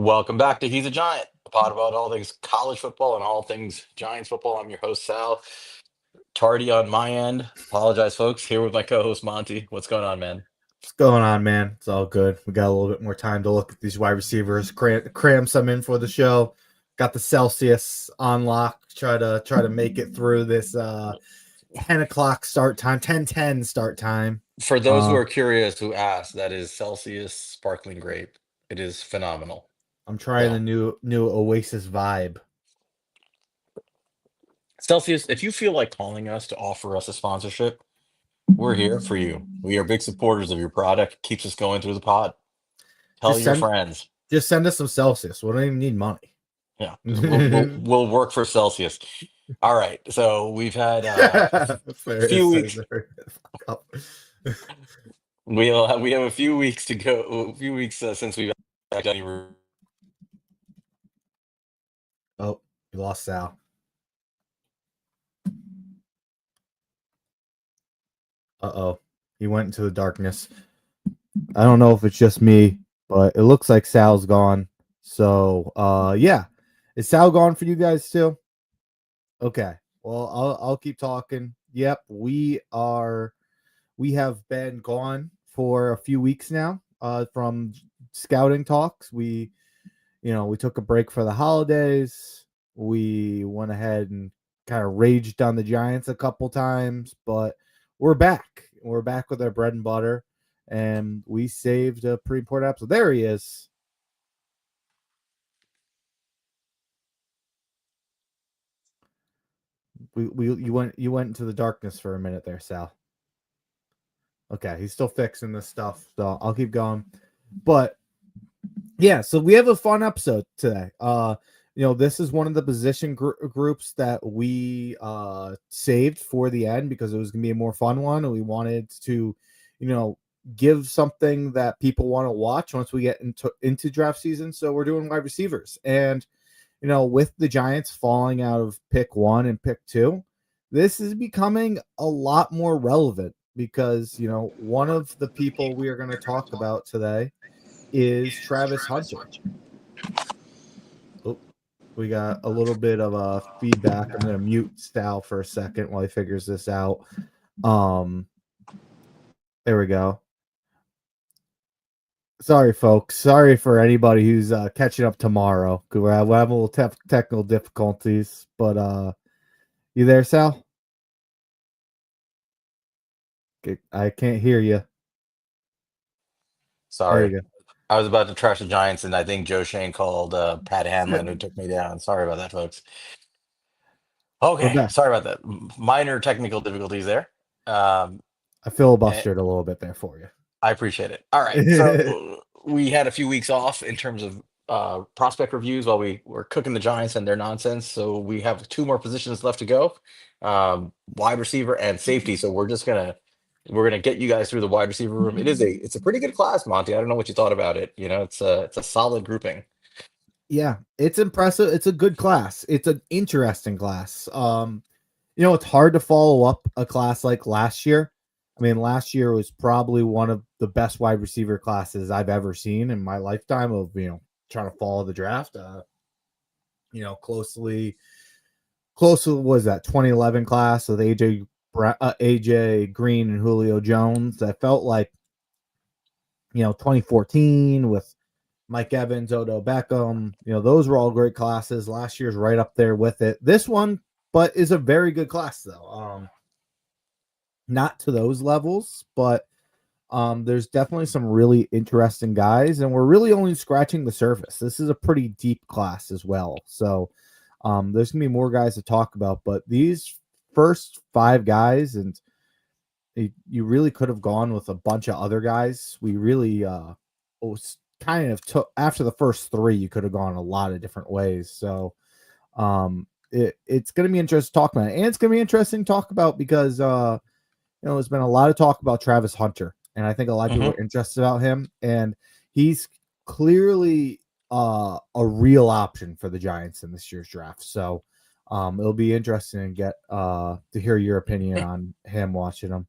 Welcome back to He's a Giant, a pod about all things college football and all things Giants football. I'm your host, Sal. Tardy on my end. Apologize, folks. Here with my co host, Monty. What's going on, man? What's going on, man? It's all good. We got a little bit more time to look at these wide receivers, cram some in for the show. Got the Celsius on lock. Try to make it through this 10 o'clock start time, 10:10 start time. For those who are curious who asked, that is Celsius sparkling grape. It is phenomenal. I'm trying the new Oasis vibe. Celsius, if you feel like calling us to offer us a sponsorship, we're here for you. We are big supporters of your product. Keeps us going through the pod. Tell your friends. Just send us some Celsius. We don't even need money. Yeah, we'll work for Celsius. All right, so we've had a few weeks. We have a few weeks to go. A few weeks since we've actually. Oh, you lost Sal. Uh-oh, he went into the darkness. I don't know if it's just me, but it looks like Sal's gone. So, yeah. Is Sal gone for you guys too? Okay. Well, I'll keep talking. Yep, we have been gone for a few weeks now from scouting talks. We took a break for the holidays. We went ahead and kind of raged on the Giants a couple times, but we're back. We're back with our bread and butter, and we saved a pretty important episode. There he is. You went into the darkness for a minute there, Sal. Okay, he's still fixing this stuff, so I'll keep going. But yeah, so we have a fun episode today. This is one of the position groups that we saved for the end because it was going to be a more fun one, and we wanted to, give something that people want to watch once we get into draft season. So we're doing wide receivers, and with the Giants falling out of pick 1 and pick 2, this is becoming a lot more relevant because one of the people we are going to talk about today is Travis Hunter. We got a little bit of a feedback. I'm going to mute Sal for a second while he figures this out. There we go. Sorry, folks. Sorry for anybody who's catching up tomorrow. We're having a little technical difficulties. But you there, Sal? Okay, I can't hear you. Sorry. There you go. I was about to trash the Giants, and I think Joe Shane called Pat Hanlon, who took me down. Sorry about that, folks. Okay, sorry about that. Minor technical difficulties there. I filibustered a little bit there for you. I appreciate it. All right, so we had a few weeks off in terms of prospect reviews while we were cooking the Giants and their nonsense. So we have 2 more positions left to go, wide receiver and safety. So we're gonna get you guys through the wide receiver room. It's a pretty good class, Monty. I don't know what you thought about it. It's a solid grouping. Yeah, it's impressive. It's a good class. It's an interesting class. It's hard to follow up a class like last year. I mean, last year was probably one of the best wide receiver classes I've ever seen in my lifetime of, trying to follow the draft. Closely was that 2011 class with AJ Green and Julio Jones. I felt like, 2014 with Mike Evans, Odell Beckham, those were all great classes. Last year's right up there with it. This one, but is a very good class though. Not to those levels, but there's definitely some really interesting guys, and we're really only scratching the surface. This is a pretty deep class as well. So there's gonna be more guys to talk about, but these first 5 guys, and you really could have gone with a bunch of other guys. We really kind of took after the first 3, you could have gone a lot of different ways. So it's going to be interesting to talk about it. And it's going to be interesting to talk about because there's been a lot of talk about Travis Hunter, and I think a lot of people are interested about him, and he's clearly a real option for the Giants in this year's draft. So it'll be interesting to get to hear your opinion on him watching him.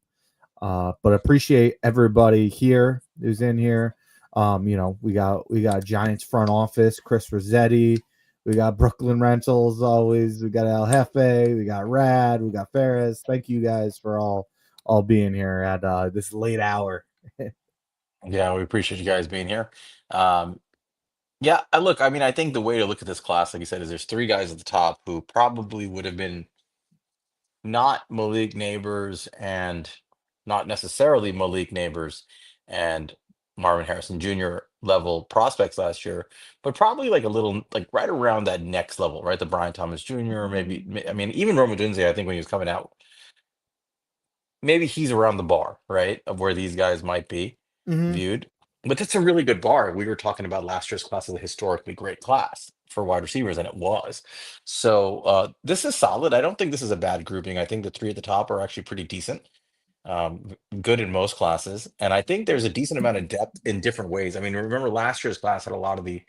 But appreciate everybody here who's in here. We got Giants front office, Chris Rossetti. We got Brooklyn Rentals always. We got El Jefe. We got Rad. We got Ferris. Thank you guys for all being here at this late hour. Yeah, we appreciate you guys being here. Um, yeah, look, I mean, I think the way to look at this class, like you said, is there's three guys at the top who probably would have been not Malik Neighbors and not necessarily Malik Neighbors and Marvin Harrison Jr. level prospects last year, but probably like a little like right around that next level, right? The Brian Thomas Jr. Maybe, I mean, even Roma Dunze, I think when he was coming out, maybe he's around the bar, right, of where these guys might be Mm-hmm. viewed. But that's a really good bar. We were talking about last year's class as a historically great class for wide receivers, and it was. So this is solid. I don't think this is a bad grouping. I think the three at the top are actually pretty decent, good in most classes, and I think there's a decent amount of depth in different ways. I mean, remember last year's class had a lot of the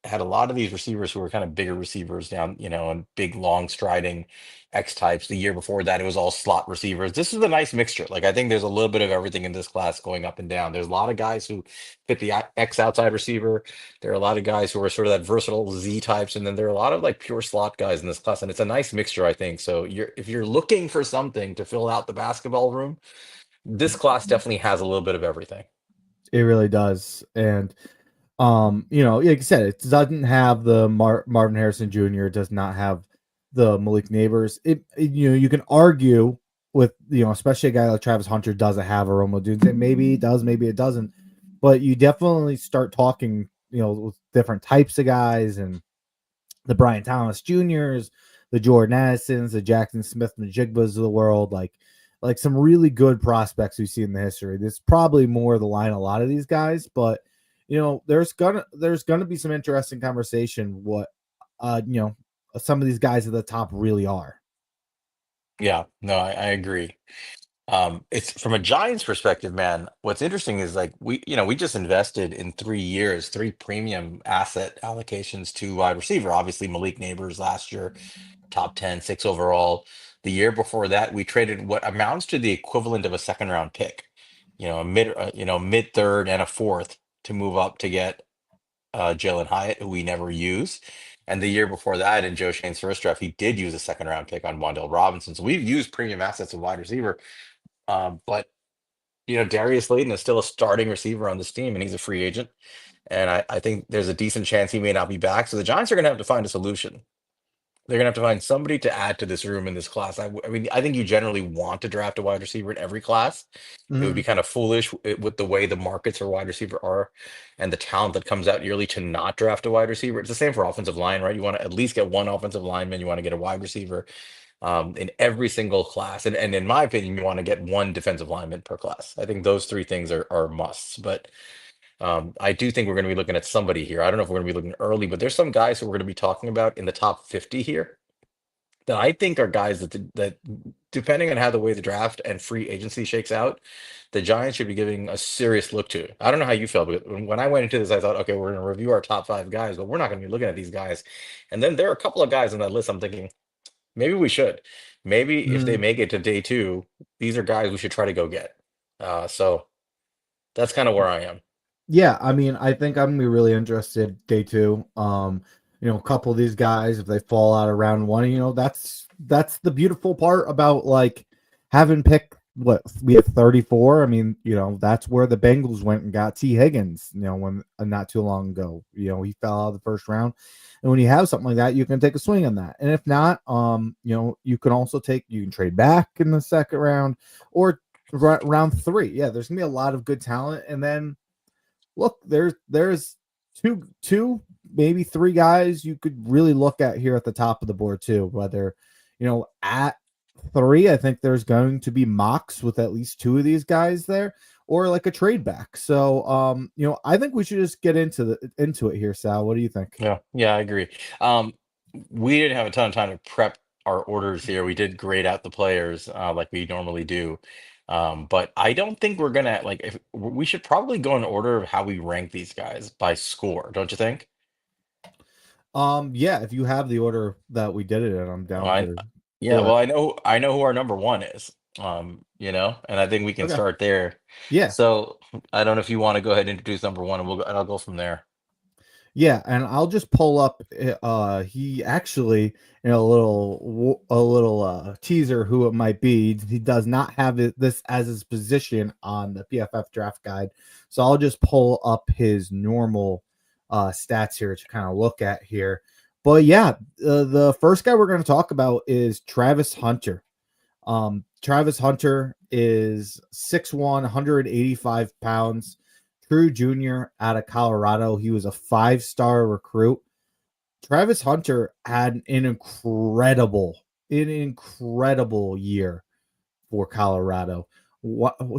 had a lot of these receivers who were kind of bigger receivers down, and big long striding X types. The year before that, it was all slot receivers. This is a nice mixture. Like I think there's a little bit of everything in this class going up and down. There's a lot of guys who fit the X outside receiver. There are a lot of guys who are sort of that versatile Z types, and then there are a lot of like pure slot guys in this class, and it's a nice mixture, I think. So if you're looking for something to fill out the basketball room, this class definitely has a little bit of everything. It really does. And like I said, it doesn't have the Marvin Harrison Jr. It does not have the Malik Neighbors. You can argue with, especially a guy like Travis Hunter doesn't have a Romo Dunze. Maybe it does, maybe it doesn't. But you definitely start talking, with different types of guys and the Brian Thomas Juniors, the Jordan Addisons, the Jackson Smith Najigbas of the world, like some really good prospects we see in the history. This is probably more the line a lot of these guys, but there's gonna be some interesting conversation what some of these guys at the top really are. Yeah, no, I agree. It's from a Giants perspective, man. What's interesting is like we just invested in 3 years, three premium asset allocations to wide receiver. Obviously, Malik Neighbors last year, top 10, six overall. The year before that, we traded what amounts to the equivalent of a second round pick, mid third and a fourth to move up to get Jalen Hyatt, who we never use. And the year before that, in Joe Shane's first draft, he did use a second round pick on Wandale Robinson. So we've used premium assets of wide receiver. But Darius Slayton is still a starting receiver on this team, and he's a free agent. And I think there's a decent chance he may not be back. So the Giants are going to have to find a solution. They're going to have to find somebody to add to this room in this class. I mean, I think you generally want to draft a wide receiver in every class. It would be Mhm. kind of foolish with the way the markets for wide receiver are and the talent that comes out yearly to not draft a wide receiver. It's the same for offensive line, right? You want to at least get one offensive lineman. You want to get a wide receiver in every single class. And in my opinion, you want to get one defensive lineman per class. I think those three things are musts. But I do think we're going to be looking at somebody here. I don't know if we're going to be looking early, but there's some guys who we're going to be talking about in the top 50 here that I think are guys that depending on how the way the draft and free agency shakes out, the Giants should be giving a serious look to. I don't know how you felt, but when I went into this, I thought, okay, we're going to review our top five guys, but we're not going to be looking at these guys. And then there are a couple of guys on that list. I'm thinking maybe we should. Maybe if they Mhm. make it to day two, these are guys we should try to go get. So that's kind of where I am. Yeah, I mean, I think I'm gonna be really interested day two. A couple of these guys, if they fall out of round one, that's the beautiful part about like having picked what we have 34. I mean, that's where the Bengals went and got T. Higgins, when not too long ago. He fell out of the first round. And when you have something like that, you can take a swing on that. And if not, you can trade back in the second round or round three. Yeah, there's gonna be a lot of good talent. And then look, there's two maybe three guys you could really look at here at the top of the board too. Whether at three, I think there's going to be mocks with at least two of these guys there, or like a trade back. So I think we should just get into it here, Sal. What do you think? Yeah, yeah, I agree. Um, we didn't have a ton of time to prep our orders here. We did grade out the players like we normally do. But I don't think we're gonna like if we should probably go in order of how we rank these guys by score, don't you think? Yeah, if you have the order that we did it in, I'm Well, down to yeah, do well, it. I know who our number one is. And I think we can Okay. start there. Yeah. So I don't know if you want to go ahead and introduce number one, and and I'll go from there. Yeah, and I'll just pull up. He actually, a little teaser who it might be. He does not have this as his position on the PFF draft guide, so I'll just pull up his normal stats here to kind of look at here. But yeah, the first guy we're going to talk about is Travis Hunter. Travis Hunter is 6'1", 185 pounds. True junior out of Colorado. He was a 5-star recruit. Travis Hunter had an incredible year for Colorado.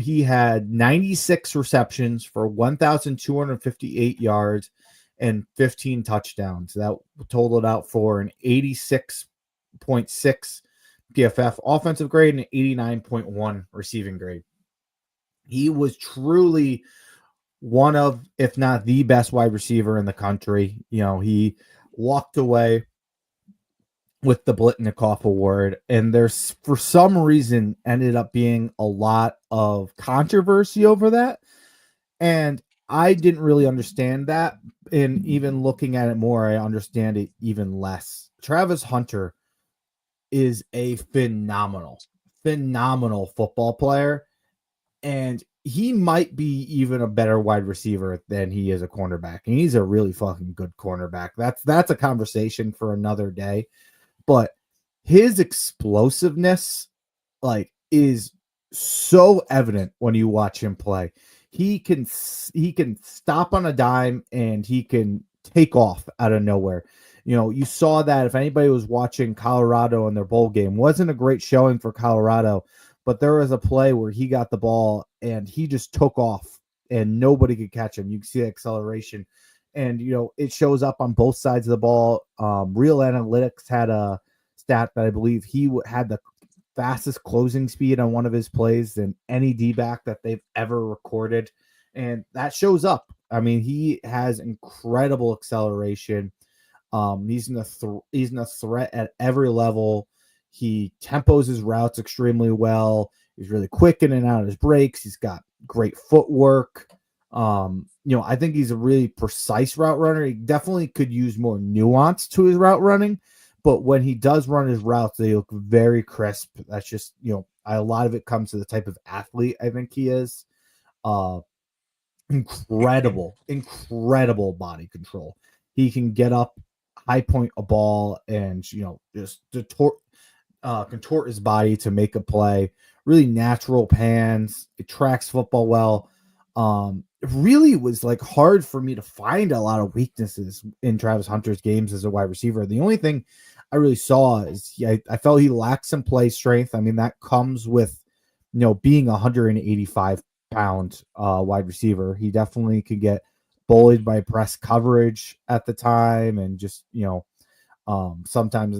He had 96 receptions for 1,258 yards and 15 touchdowns. That totaled out for an 86.6 PFF offensive grade and 89.1 receiving grade. He was truly one of, if not the best wide receiver in the country. He walked away with the Blitnikoff Award, and there's for some reason ended up being a lot of controversy over that. And I didn't really understand that. And even looking at it more, I understand it even less. Travis Hunter is a phenomenal football player. And he might be even a better wide receiver than he is a cornerback. And he's a really fucking good cornerback. That's a conversation for another day. But his explosiveness, is so evident when you watch him play. He can stop on a dime and he can take off out of nowhere. You saw that if anybody was watching Colorado in their bowl game, wasn't a great showing for Colorado, but there was a play where he got the ball and he just took off and nobody could catch him. You can see the acceleration, and it shows up on both sides of the ball. Real Analytics had a stat that I believe he had the fastest closing speed on one of his plays than any D-back that they've ever recorded, and that shows up. I mean, he has incredible acceleration. He's in a threat at every level. He tempos his routes extremely well. He's really quick in and out of his breaks. He's got great footwork. I think he's a really precise route runner. He definitely could use more nuance to his route running, but when he does run his routes, they look very crisp. That's just, a lot of it comes to the type of athlete I think he is. Uh, incredible body control. He can get up, high point a ball, and just contort his body to make a play. Really natural hands. It tracks football well. It really was hard for me to find a lot of weaknesses in Travis Hunter's games as a wide receiver. The only thing I really saw is I felt he lacked some play strength. I mean, that comes with being 185-pound wide receiver. He definitely could get bullied by press coverage at the time, and just sometimes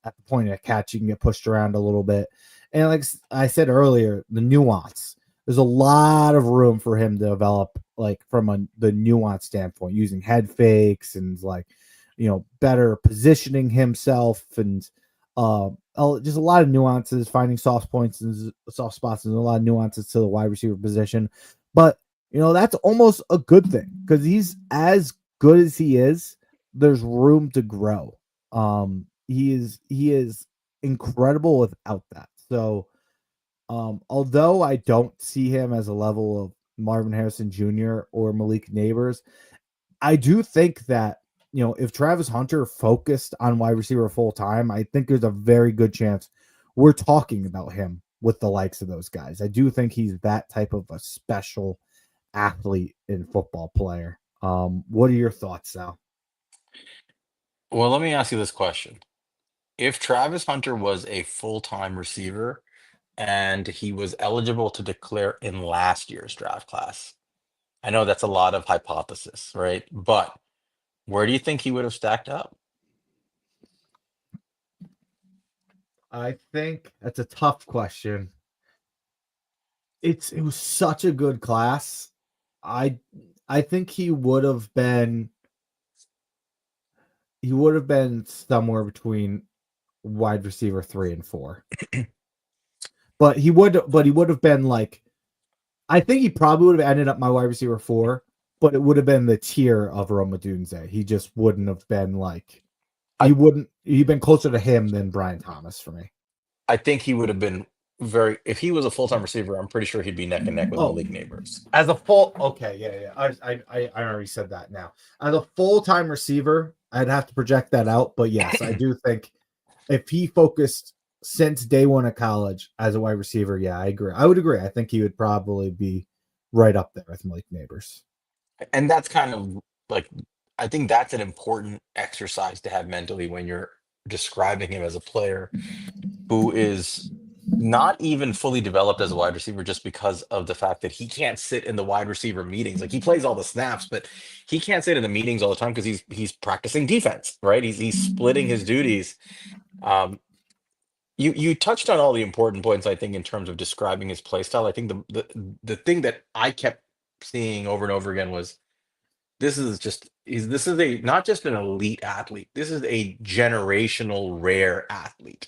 at the point of catch you can get pushed around a little bit. And like I said earlier, the nuance. There's a lot of room for him to develop, from the nuance standpoint, using head fakes and better positioning himself, and just a lot of nuances, finding soft points and soft spots, and a lot of nuances to the wide receiver position. But that's almost a good thing, because he's as good as he is. There's room to grow. He is incredible without that. So, although I don't see him as a level of Marvin Harrison Jr. or Malik Neighbors, I do think that, if Travis Hunter focused on wide receiver full time, I think there's a very good chance we're talking about him with the likes of those guys. I do think he's that type of a special athlete and football player. What are your thoughts, Sal? Well, let me ask you this question. If Travis Hunter was a full-time receiver and he was eligible to declare in last year's draft class, I know that's a lot of hypothesis, right? But where do you think he would have stacked up? I think that's a tough question. It was such a good class. I I think he would have been somewhere between wide receiver 3 and 4. But he would have been like, I think he probably would have ended up my wide receiver 4, but it would have been the tier of Roma Dunze. He just wouldn't have been like, he'd been closer to him than Brian Thomas for me. I think he would have been if he was a full-time receiver, I'm pretty sure he'd be neck and neck with Oh, Malik Neighbors. as a full, okay, yeah. I already said that now. As a full-time receiver, I'd have to project that out. But yes, I do think if he focused since day one of college as a wide receiver, yeah, I agree. I would agree. I think he would probably be right up there with Malik Neighbors. And that's kind of like, I think that's an important exercise to have mentally when you're describing him as a player who is not even fully developed as a wide receiver just because of the fact that he can't sit in the wide receiver meetings. Like he plays all the snaps, but he can't sit in the meetings all the time because he's practicing defense, right? He's splitting his duties. Um, you touched on all the important points, I think, in terms of describing his play style. I think the thing that I kept seeing over and over again was this is a not just an elite athlete. This is a generational rare athlete.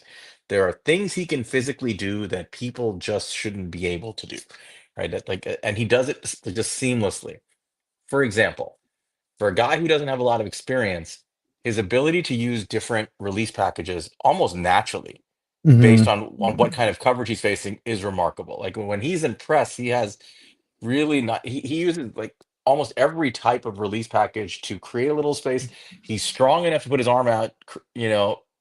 There are things he can physically do that people just shouldn't be able to do, right? And he does it just seamlessly. For example, for a guy who doesn't have a lot of experience, his ability to use different release packages almost naturally based Mm-hmm. on what kind of coverage he's facing is remarkable. Like when he's in press, he has really not he uses like almost every type of release package to create a little space. He's strong enough to put his arm out,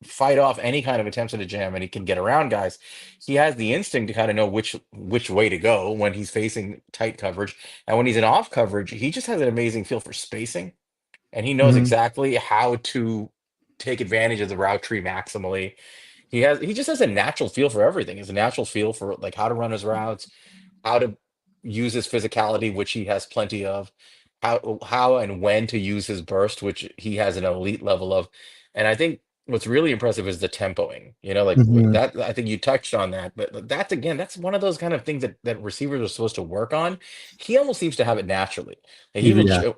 fight off any kind of attempts at a jam, and he can get around guys. He has the instinct to kind of know which way to go when he's facing tight coverage. And when he's in off coverage, he just has an amazing feel for spacing, and he knows Mm-hmm. exactly how to take advantage of the route tree maximally. He just has a natural feel for everything. He has a natural feel for like how to run his routes, how to use his physicality, which he has plenty of, how and when to use his burst, which he has an elite level of. And I think what's really impressive is the tempoing. Mm-hmm. That I think you touched on that, but that's one of those kind of things that receivers are supposed to work on. He almost seems to have it naturally. Like, he even Yeah,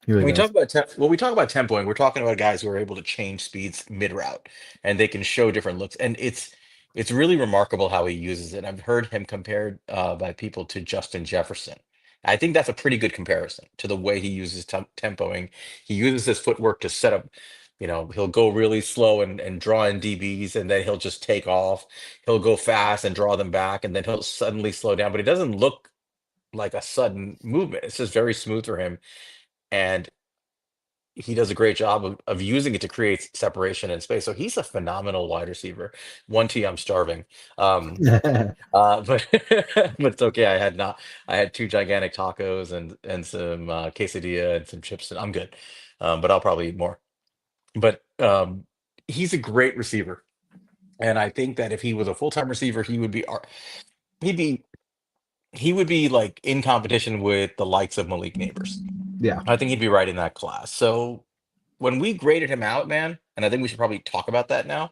he really when we talk does. about when we talk about tempoing, we're talking about guys who are able to change speeds mid route, and they can show different looks. And it's really remarkable how he uses it. I've heard him compared by people to Justin Jefferson. I think that's a pretty good comparison to the way he uses tempoing. He uses his footwork to set up. He'll go really slow and draw in DBs, and then he'll just take off. He'll go fast and draw them back, and then he'll suddenly slow down. But it doesn't look like a sudden movement. It's just very smooth for him. And he does a great job of using it to create separation in space. So he's a phenomenal wide receiver. One T, I'm starving. Um, but but it's okay. I had two gigantic tacos and some quesadilla and some chips, and I'm good. But I'll probably eat more. But he's a great receiver, and I think that if he was a full time receiver, he'd be he would be like in competition with the likes of Malik Neighbors. Yeah. I think he'd be right in that class. So when we graded him out, man, and I think we should probably talk about that now.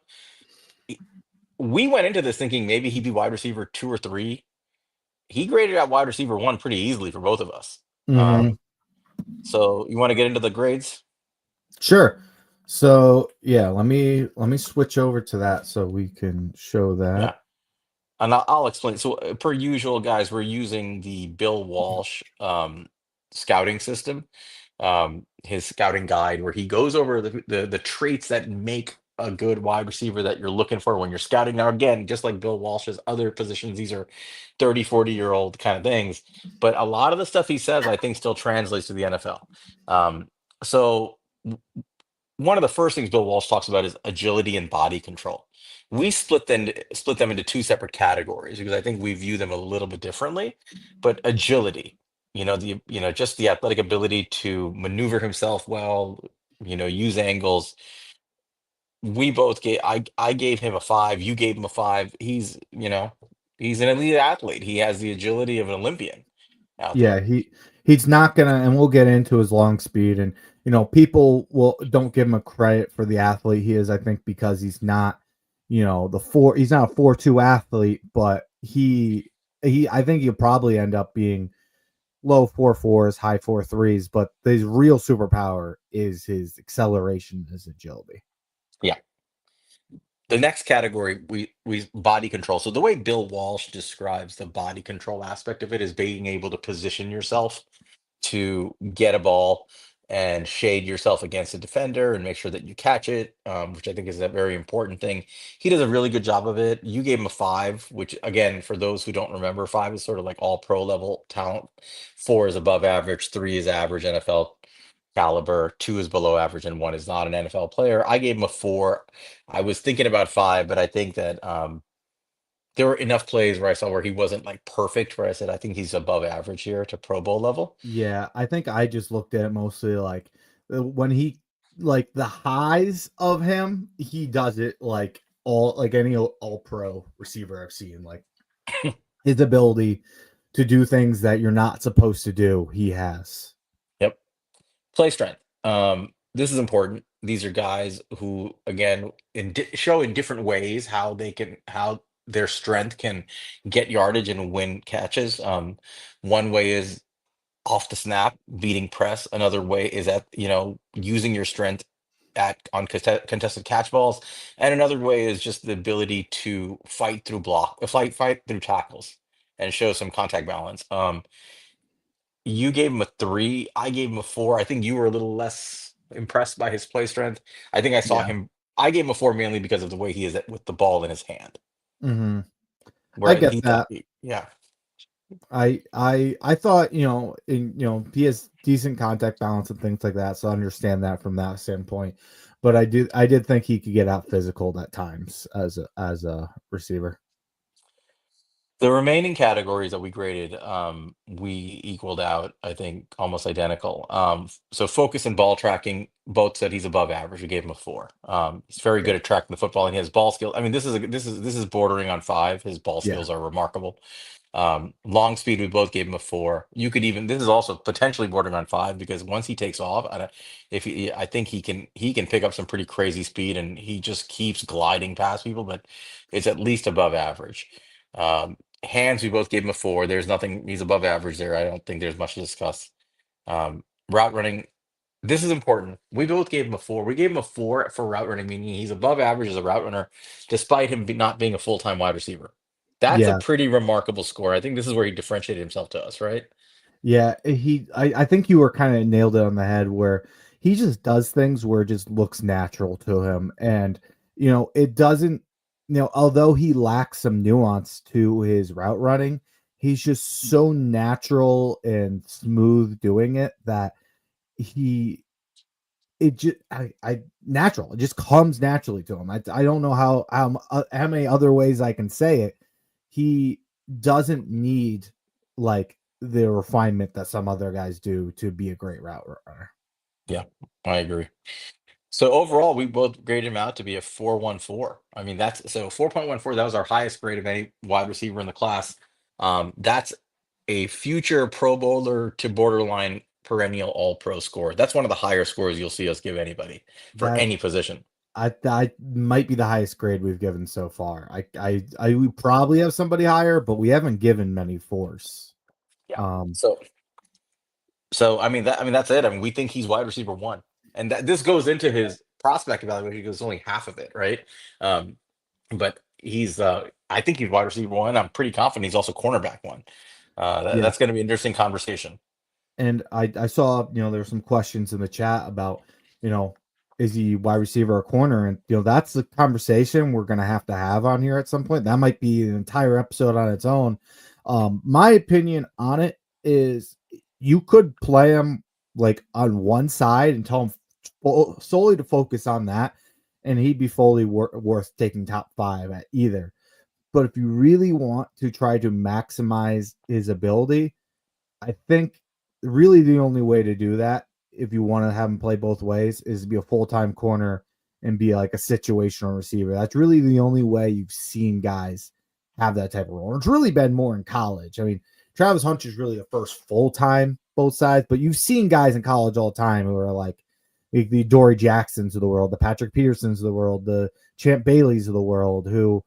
We went into this thinking maybe he'd be wide receiver 2 or 3. He graded out wide receiver 1 pretty easily for both of us. Mm-hmm. So you want to get into the grades? Sure. So yeah, let me switch over to that so we can show Yeah. that. And I'll explain. So, per usual, guys, we're using the Bill Walsh scouting system, his scouting guide, where he goes over the traits that make a good wide receiver that you're looking for when you're scouting. Now, again, just like Bill Walsh's other positions, these are 30, 40-year-old kind of things. But a lot of the stuff he says, I think, still translates to the NFL. So one of the first things Bill Walsh talks about is agility and body control. We split them into two separate categories because I think we view them a little bit differently. But agility, just the athletic ability to maneuver himself well, use angles. I gave him a 5, you gave him a 5. He's an elite athlete. He has the agility of an Olympian out Yeah, there. he's not gonna, and we'll get into his long speed, and people will don't give him a credit for the athlete he is. I think because he's not, he's not a 4.2 athlete, but he I think he'll probably end up being low 4.4s, high 4.3s. But his real superpower is his acceleration, his agility. Yeah. The next category we body control. So the way Bill Walsh describes the body control aspect of it is being able to position yourself to get a ball and shade yourself against a defender and make sure that you catch it, which I think is a very important thing. He does a really good job of it. You gave him a 5, which again, for those who don't remember, 5 is sort of like all pro level talent. 4 is above average, 3 is average NFL caliber, 2 is below average, and 1 is not an NFL player. I gave him a 4. I was thinking about 5, but I think that there were enough plays where I saw where he wasn't like perfect, where I said I think he's above average here to Pro Bowl level. Yeah, I think I just looked at it mostly like when he like the highs of him, he does it like all like any all pro receiver I've seen. Like his ability to do things that you're not supposed to do, he has. Yep. Play strength. This is important. These are guys who, again, show in different ways how their strength can get yardage and win catches. One way is off the snap, beating press. Another way is at, using your strength on contested catch balls. And another way is just the ability to fight through tackles and show some contact balance. You gave him a 3. I gave him a 4. I think you were a little less impressed by his play strength. I think I saw Yeah. him. I gave him a 4 mainly because of the way he is with the ball in his hand. Hmm. Where I I get think that, that. yeah, I thought, he has decent contact balance and things like that, so I understand that from that standpoint. But I did think he could get out physical at times as a receiver. the remaining categories that we graded, we equaled out, I think, almost identical. So focus and ball tracking, both said he's above average. We gave him a 4. He's very Yeah. good at tracking the football, and his ball skill. I mean, this is bordering on 5. His ball Yeah. skills are remarkable. Long speed, we both gave him a 4. You could even this is also potentially bordering on 5 because once he takes off, I think he can pick up some pretty crazy speed, and he just keeps gliding past people, but it's at least above average. Hands, we both gave him a 4. There's nothing, he's above average there. I don't think there's much to discuss. Route running, this is important. We both gave him a 4. We gave him a 4 for route running, meaning he's above average as a route runner, despite him not being a full-time wide receiver. That's a Yeah. pretty remarkable score. I think this is where he differentiated himself to us, right? Yeah, I think you were kind of nailed it on the head where he just does things where it just looks natural to him. And, it doesn't, although he lacks some nuance to his route running, he's just so natural and smooth doing it that he, it just, I natural, it just comes naturally to him. I don't know how many other ways I can say it. He doesn't need like the refinement that some other guys do to be a great route runner. Yeah, I agree. So overall, we both graded him out to be a 4.14. I mean, that's so 4.14. That was our highest grade of any wide receiver in the class. That's a future Pro Bowler to borderline perennial All Pro score. That's one of the higher scores you'll see us give anybody for That any position. I might be the highest grade we've given so far. I we probably have somebody higher, but we haven't given many fours. Yeah. Um, So I mean that's it. I mean we think he's wide receiver 1, and that this goes into his prospect evaluation because it's only half of it, right? Um, but I think he's wide receiver 1. I'm pretty confident he's also cornerback 1. yeah, That's going to be an interesting conversation. and I saw there were some questions in the chat about you know is he wide receiver or corner, and that's the conversation we're gonna have to have on here at some point. That might be an entire episode on its own. My opinion on it is you could play him like on one side and tell him solely to focus on that, and he'd be fully worth taking top 5 at either. But if you really want to try to maximize his ability, I think really the only way to do that, if you want to have him play both ways, is to be a full time corner and be like a situational receiver. That's really the only way you've seen guys have that type of role. And it's really been more in college. I mean, Travis Hunter is really the first full time both sides, but you've seen guys in college all the time who are like the Dory Jacksons of the world, the Patrick Petersons of the world, the Champ Baileys of the world, who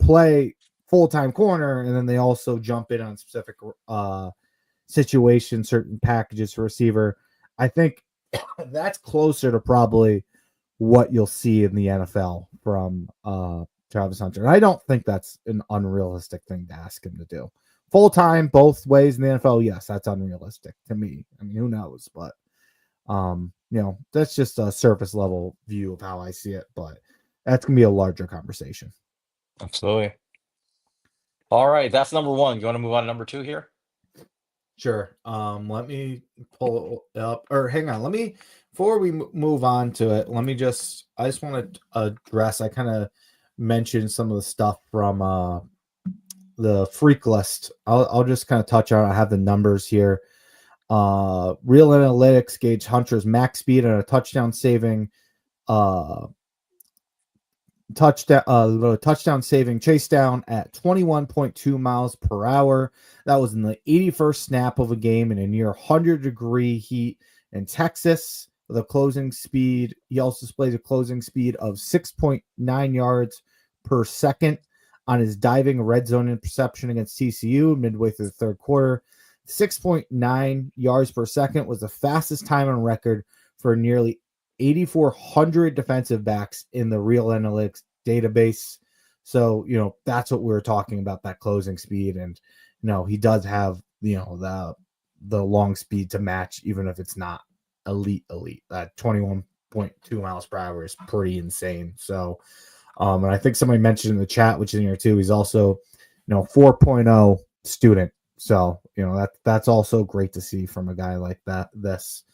play full time corner and then they also jump in on specific situation, certain packages for receiver. I think that's closer to probably what you'll see in the NFL from Travis Hunter. And I don't think that's an unrealistic thing to ask him to do. Full time, both ways in the NFL, yes, that's unrealistic to me. I mean, who knows? But that's just a surface level view of how I see it. But that's gonna be a larger conversation. Absolutely. All right, that's number one. You want to move on to number two here? Sure. Let me pull it up, or hang on. Let me before we move on to it. I just want to address. I kind of mentioned some of the stuff from the freak list. I'll just kind of touch on. I have the numbers here. Real Analytics gauge Hunter's max speed and a touchdown saving touchdown saving chase down at 21.2 miles per hour. That was in the 81st snap of a game in a near 100-degree heat in Texas with a closing speed. He also displays a closing speed of 6.9 yards per second on his diving red zone interception against TCU midway through the third quarter. 6.9 yards per second was the fastest time on record for nearly 8,400 defensive backs in the Real Analytics database. So, that's what we were talking about, that closing speed. And, he does have, the long speed to match, even if it's not elite. That 21.2 miles per hour is pretty insane. So, and I think somebody mentioned in the chat, which is in here too, he's also, 4.0 student. So, that's also great to see from a guy like this.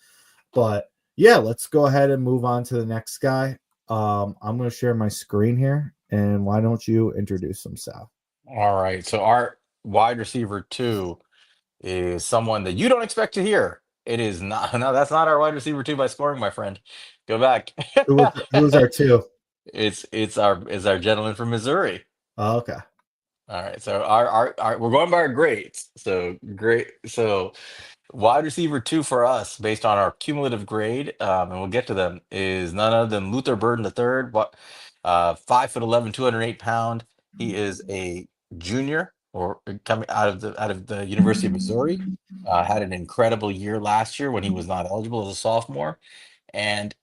But yeah, let's go ahead and move on to the next guy. I'm going to share my screen here, and why don't you introduce him, Sal? All right. So our wide receiver two is someone that you don't expect to hear. It is not. No, that's not our wide receiver two by scoring, my friend. Go back. Who's our two? It's our gentleman from Missouri. Oh, okay. All right. So our we're going by our grades. So great. So wide receiver two for us, based on our cumulative grade, and we'll get to them, is none other than Luther Burden the third. 5'11", 208 pound. He is a junior, or coming out of the University of Missouri. Had an incredible year last year when he was not eligible as a sophomore, and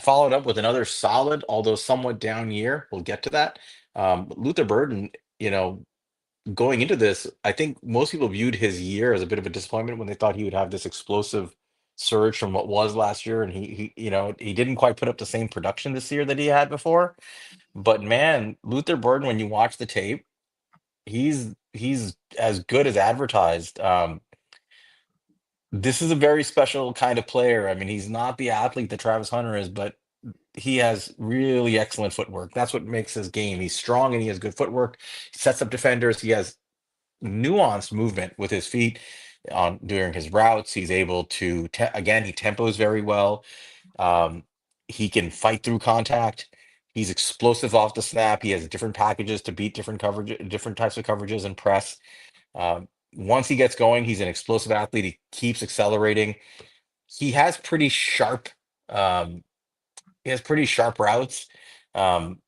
followed up with another solid, although somewhat down year. We'll get to that. Luther Burden, you know, going into this, I think most people viewed his year as a bit of a disappointment when they thought he would have this explosive surge from what was last year, and he didn't quite put up the same production this year that he had before. But man, Luther Burden, when you watch the tape, he's as good as advertised. This is a very special kind of player. I mean, he's not the athlete that Travis Hunter is, but he has really excellent footwork. That's what makes his game. He's strong and he has good footwork. He sets up defenders. He has nuanced movement with his feet on during his routes. He's able to again, he tempos very well. Um, he can fight through contact. He's explosive off the snap. He has different packages to beat different coverage, different types of coverages and press. Once he gets going, he's an explosive athlete. He keeps accelerating. He has pretty sharp. Um, he has pretty sharp routes. Um,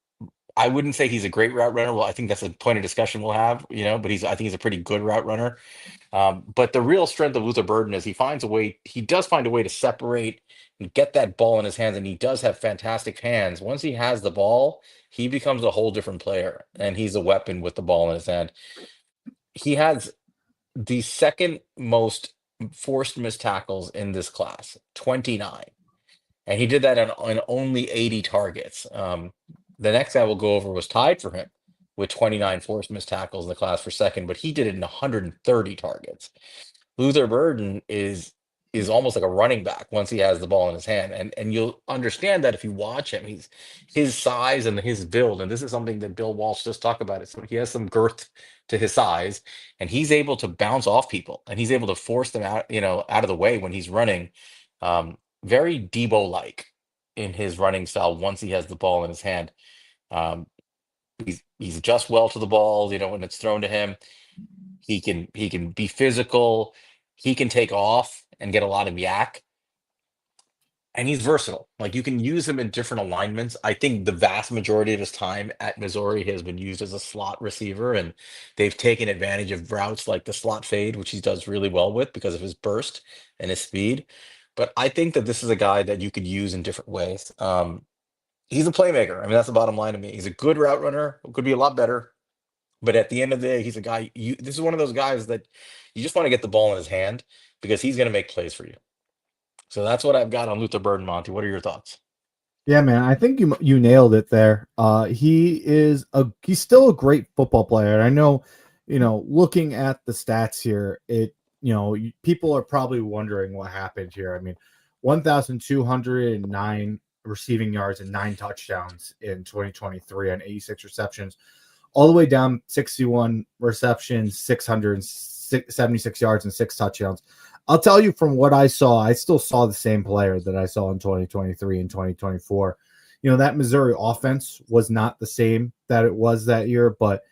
I wouldn't say he's a great route runner. Well, I think that's a point of discussion we'll have, but I think he's a pretty good route runner. But the real strength of Luther Burden is he does find a way to separate and get that ball in his hands, and he does have fantastic hands. Once he has the ball, he becomes a whole different player, and he's a weapon with the ball in his hand. He has the second most forced missed tackles in this class, 29. And he did that on only 80 targets. The next guy we'll go over was tied for him with 29 forced missed tackles in the class for second, but he did it in 130 targets. Luther Burden is almost like a running back once he has the ball in his hand, and you'll understand that if you watch him. He's his size and his build, and this is something that Bill Walsh just talked about. It, so he has some girth to his size, and he's able to bounce off people, and he's able to force them out, out of the way when he's running. Very Debo-like in his running style once he has the ball in his hand. Um, he's adjust well to the ball, when it's thrown to him. He can be physical. He can take off and get a lot of yak. And he's versatile. Like, you can use him in different alignments. I think the vast majority of his time at Missouri has been used as a slot receiver, and they've taken advantage of routes like the slot fade, which he does really well with because of his burst and his speed. But I think that this is a guy that you could use in different ways. He's a playmaker. I mean, that's the bottom line to me. He's a good route runner. Could be a lot better. But at the end of the day, he's a guy. This is one of those guys that you just want to get the ball in his hand because he's going to make plays for you. So that's what I've got on Luther Burden, Monty. What are your thoughts? Yeah, man, I think you nailed it there. He's still a great football player. And I know, looking at the stats here, people are probably wondering what happened here. I mean, 1,209 receiving yards and 9 touchdowns in 2023 on 86 receptions, all the way down 61 receptions, 676 yards and 6 touchdowns. I'll tell you from what I saw, I still saw the same player that I saw in 2023 and 2024. That Missouri offense was not the same that it was that year, but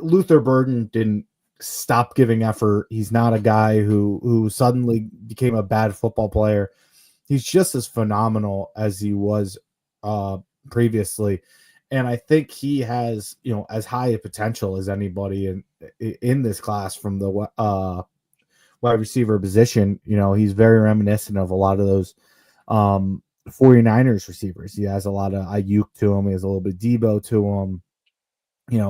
Luther Burden didn't stop giving effort. He's not a guy who suddenly became a bad football player. He's just as phenomenal as he was previously. And I think he has, as high a potential as anybody in this class from the wide receiver position. He's very reminiscent of a lot of those 49ers receivers. He has a lot of Ayuk to him. He has a little bit Debo to him.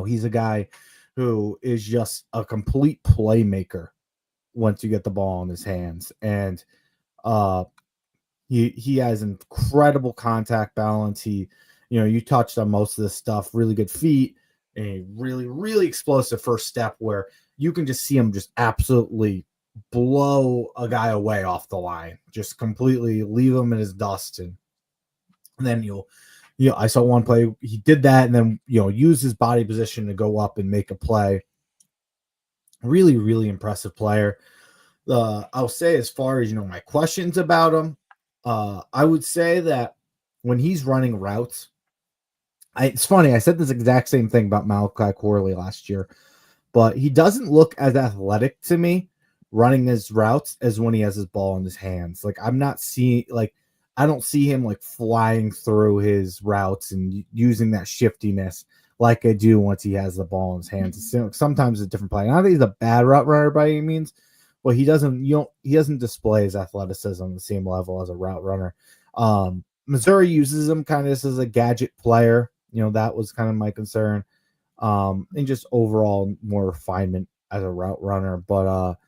He's a guy who is just a complete playmaker once you get the ball in his hands. And he has incredible contact balance. You touched on most of this stuff, really good feet, and a really, really explosive first step where you can just see him just absolutely blow a guy away off the line, just completely leave him in his dust. And then I saw one play, he did that, and then, use his body position to go up and make a play. Really, really impressive player. I'll say, as far as, my questions about him, I would say that when he's running routes, it's funny, I said this exact same thing about Malachi Corley last year, but he doesn't look as athletic to me running his routes as when he has his ball in his hands. Like, I don't see him like flying through his routes and using that shiftiness like I do once he has the ball in his hands. Sometimes it's a different play. Not that he's a bad route runner by any means, but he doesn't display his athleticism on the same level as a route runner. Missouri uses him kind of as a gadget player. That was kind of my concern. And just overall more refinement as a route runner. But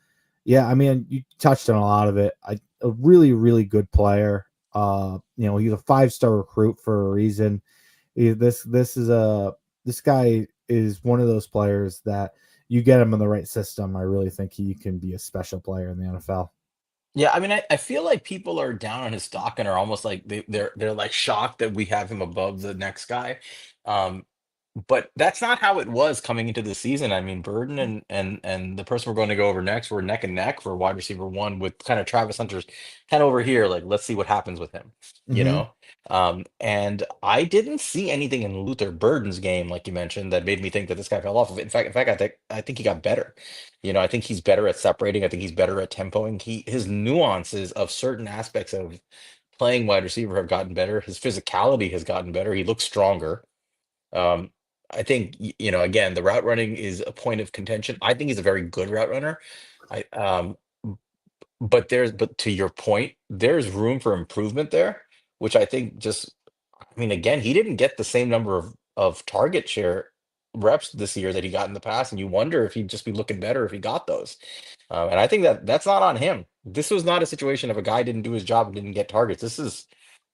yeah, I mean, you touched on a lot of it. A really, really good player. He's a 5-star recruit for a reason. This guy is one of those players that you get him in the right system. I really think he can be a special player in the NFL. Yeah, I mean, I feel like people are down on his stock and are almost like they're like shocked that we have him above the next guy. Um, but that's not how it was coming into the season. I mean, Burden and the person we're going to go over next were neck and neck for wide receiver one with kind of Travis Hunter's kind of over here. Like, let's see what happens with him, you Mm-hmm. know? And I didn't see anything in Luther Burden's game, like you mentioned, that made me think that this guy fell off of it. In fact, I think he got better. I think he's better at separating. I think he's better at tempoing. His nuances of certain aspects of playing wide receiver have gotten better. His physicality has gotten better. He looks stronger. Um, I think again, the route running is a point of contention. I think he's a very good route runner. I but to your point, there's room for improvement there, which I think just I mean, again, he didn't get the same number of target share reps this year that he got in the past, and you wonder if he'd just be looking better if he got those. And I think that that's not on him. This was not a situation of a guy didn't do his job and didn't get targets. This is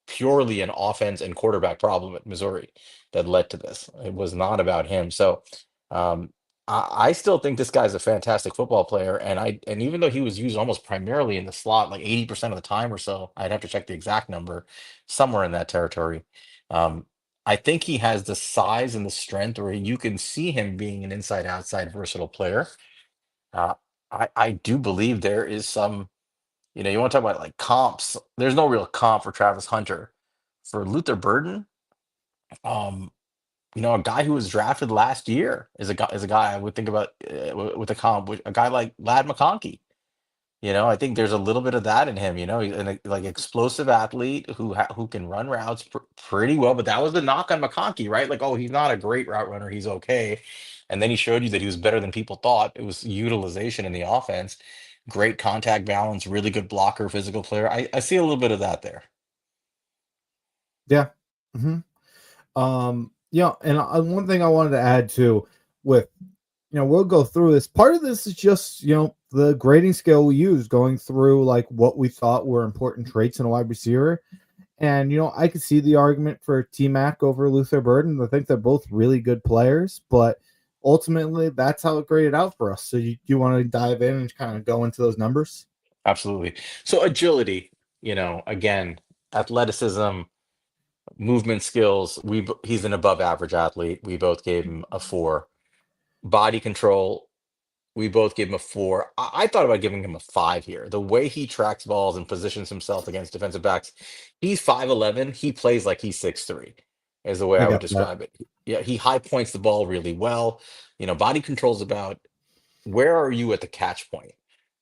purely an offense and quarterback problem at Missouri that led to this. It was not about him. So um, I still think this guy's a fantastic football player. And even though he was used almost primarily in the slot, like 80% of the time or so, I'd have to check the exact number, somewhere in that territory. Um, I think he has the size and the strength where you can see him being an inside outside versatile player. Uh, I do believe there is some, you want to talk about like comps. There's no real comp for Travis Hunter. For Luther Burden, um, a guy who was drafted last year is a guy I would think about with a comp, a guy like Lad McConkey. I think there's a little bit of that in him. He's like explosive athlete who can run routes pretty well. But that was the knock on McConkey, right? Like, oh, he's not a great route runner. He's okay. And then he showed you that he was better than people thought. It was utilization in the offense, great contact balance, really good blocker, physical player. I see a little bit of that there. Yeah. Mm-hmm. And one thing I wanted to add too, with we'll go through this. Part of this is just the grading scale we use, going through like what we thought were important traits in a wide receiver. And I could see the argument for T Mac over Luther Burden. I think they're both really good players, but ultimately that's how it graded out for us. So you want to dive in and kind of go into those numbers? Absolutely. So agility, again, athleticism, movement skills. He's an above average athlete. We both gave him a 4. Body control, we both gave him a 4. I thought about giving him a 5 here. The way he tracks balls and positions himself against defensive backs, he's 5'11". He plays like he's 6'3", is the way I I would got that. describe it. Yeah, he high points the ball really well. Body control's about where are you at the catch point,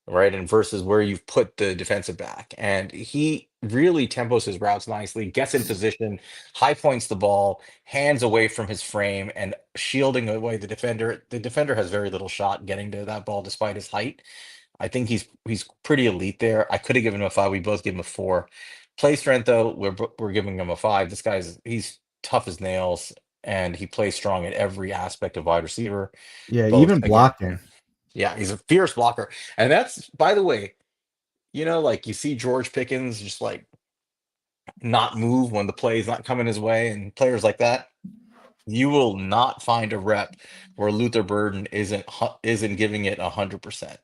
right? And versus where you've put the defensive back. And he really tempos his routes nicely, gets in position, high points the ball, hands away from his frame, and shielding away the defender. The defender has very little shot getting to that ball despite his height. I think he's pretty elite there. I could have given him a 5. We both gave him a 4. Play strength, though, we're giving him a 5. He's tough as nails, and he plays strong at every aspect of wide receiver. Yeah, Both even again. blocking. Yeah, he's a fierce blocker. And that's, by the way, like you see George Pickens just like not move when the play is not coming his way, and players like that. You will not find a rep where Luther Burden isn't giving it 100%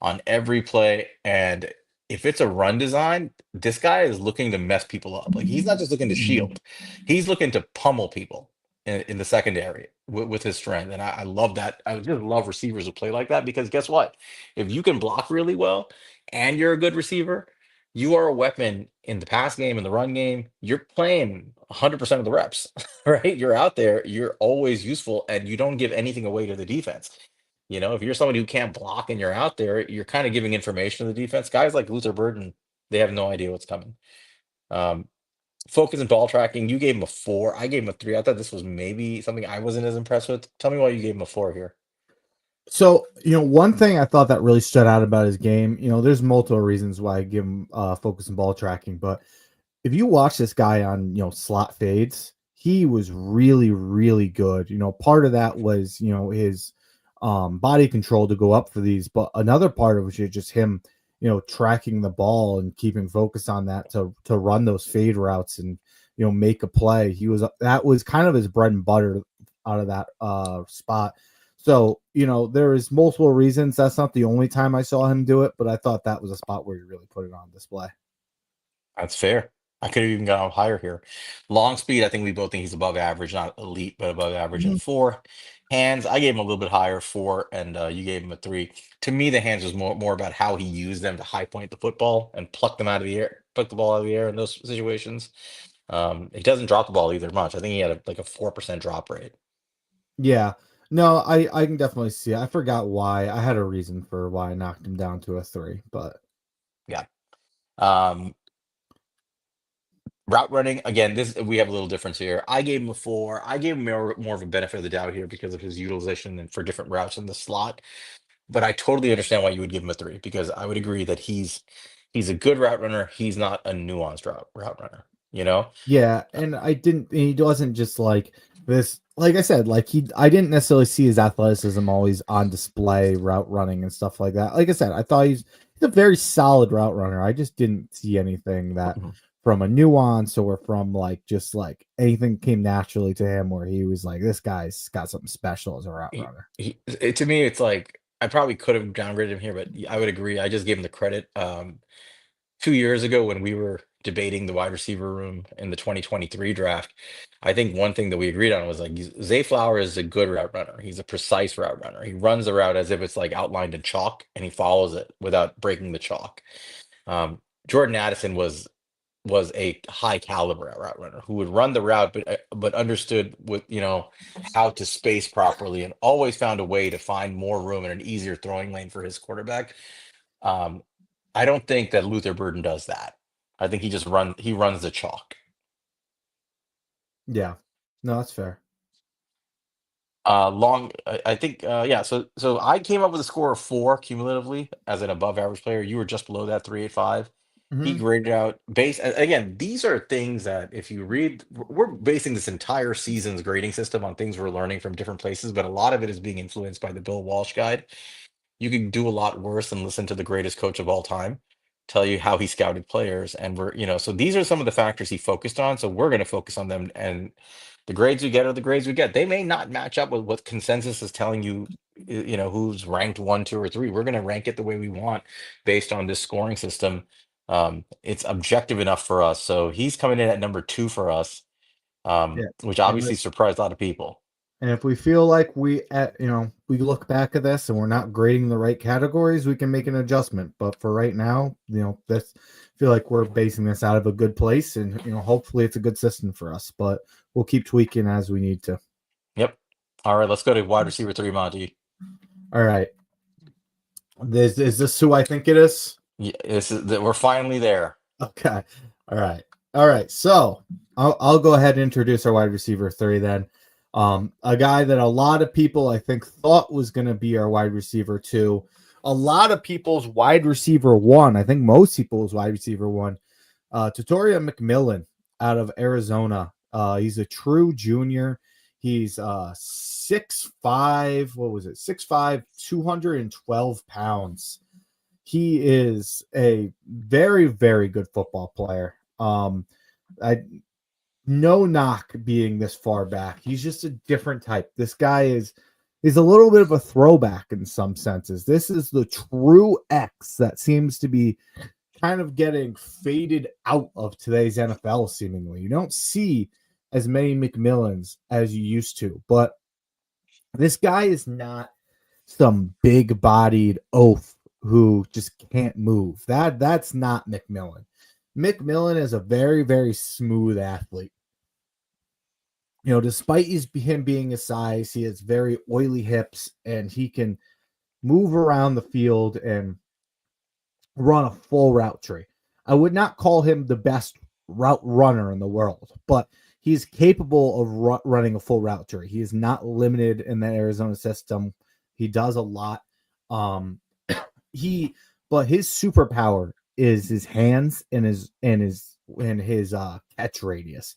on every play. And if it's a run design, this guy is looking to mess people up. Like he's not just looking to shield; he's looking to pummel people in the secondary with his strength. And I love that. I just love receivers who play like that because guess what? If you can block really well and you're a good receiver, you are a weapon in the pass game and the run game. You're playing 100% of the reps. Right? You're out there, you're always useful, and you don't give anything away to the defense. If you're somebody who can't block and you're out there, you're kind of giving information to the defense. Guys like Luther Burden, they have no idea what's coming. Um, Focus and ball tracking, you gave him a 4. I gave him a 3. I thought this was maybe something I wasn't as impressed with. Tell me why you gave him a 4 here. So, one thing I thought that really stood out about his game, there's multiple reasons why I give him focus and ball tracking, but if you watch this guy on, slot fades, he was really, really good. Part of that was, his body control to go up for these, but another part of it was just him, tracking the ball and keeping focus on that to run those fade routes and, make a play. That was kind of his bread and butter out of that spot. So, there is multiple reasons. That's not the only time I saw him do it, but I thought that was a spot where he really put it on display. That's fair. I could have even gone higher here. Long speed, I think we both think he's above average, not elite, but above average at a Mhm. 4. Hands, I gave him a little bit higher, 4, and you gave him a 3. To me, the hands was more about how he used them to high point the football and pluck them out of the air, pluck the ball out of the air in those situations. He doesn't drop the ball either much. I think he had like a 4% drop rate. Yeah. No, I can definitely see it. I forgot why. I had a reason for why I knocked him down to a 3, but Yeah. Um, Route running, again, this we have a little difference here. I gave him a 4. I gave him more of a benefit of the doubt here because of his utilization and for different routes in the slot. But I totally understand why you would give him a 3 because I would agree that he's a good route runner. He's not a nuanced route runner, you know? yeah, Uh, and he wasn't just like this. Like I said, I didn't necessarily see his athleticism always on display, route running and stuff like that. Like I said, I thought he's a very solid route runner. I just didn't see anything that mhm. from a nuance or from like just like anything came naturally to him where he was like, this guy's got something special as a route runner. To me, it's like I probably could have downgraded him here, but I would agree. I just gave him the credit. 2 years ago when we were debating the wide receiver room in the 2023 draft, I think one thing that we agreed on was like Zay Flower is a good route runner. He's a precise route runner. He runs the route as if it's like outlined in chalk and he follows it without breaking the chalk. Jordan Addison was a high caliber route runner who would run the route but understood with how to space properly and always found a way to find more room and an easier throwing lane for his quarterback. Um, I don't think that Luther Burden does that. I think he runs the chalk. Yeah. No, that's fair. I think yeah, so I came up with a score of 4 cumulatively as an above average player. You were just below that, 385. He Mhm. graded out base again. These are things that if you read, we're basing this entire season's grading system on things we're learning from different places, but a lot of it is being influenced by the Bill Walsh guide. You can do a lot worse than listen to the greatest coach of all time tell you how he scouted players. And so these are some of the factors he focused on. So we're going to focus on them. And the grades we get are the grades we get. They may not match up with what consensus is telling you, who's ranked one, two, or three. We're going to rank it the way we want based on this scoring system. It's objective enough for us. So he's coming in at number 2 for us, Yeah. which And obviously surprised a lot of people. And if we feel like we look back at this and we're not grading the right categories, we can make an adjustment. But for right now, this feel like we're basing this out of a good place, and hopefully it's a good system for us. But we'll keep tweaking as we need to. Yep. All right, let's go to wide receiver 3, Monty. All right, is this who I think it is? Yeah, we're finally there. Okay. All right. So I'll go ahead and introduce our wide receiver 3 then. A guy that a lot of people I think thought was going to be our wide receiver 2. A lot of people's wide receiver 1. I think most people's wide receiver 1. Tetairoa McMillan out of Arizona. He's a true junior. He's 6'5". What was it? 6'5", 212 pounds. He is a very, very good football player. No knock being this far back. He's just a different type. This guy is a little bit of a throwback in some senses. This is the true X that seems to be kind of getting faded out of today's NFL, seemingly. You don't see as many McMillans as you used to, but this guy is not some big-bodied oaf who just can't move. That's not McMillan. McMillan is a very, very smooth athlete. Despite him being his size, he has very oily hips, and he can move around the field and run a full route tree. I would not call him the best route runner in the world, but he's capable of running a full route tree. He is not limited in the Arizona system. He does a lot. But his superpower is his hands and his catch radius.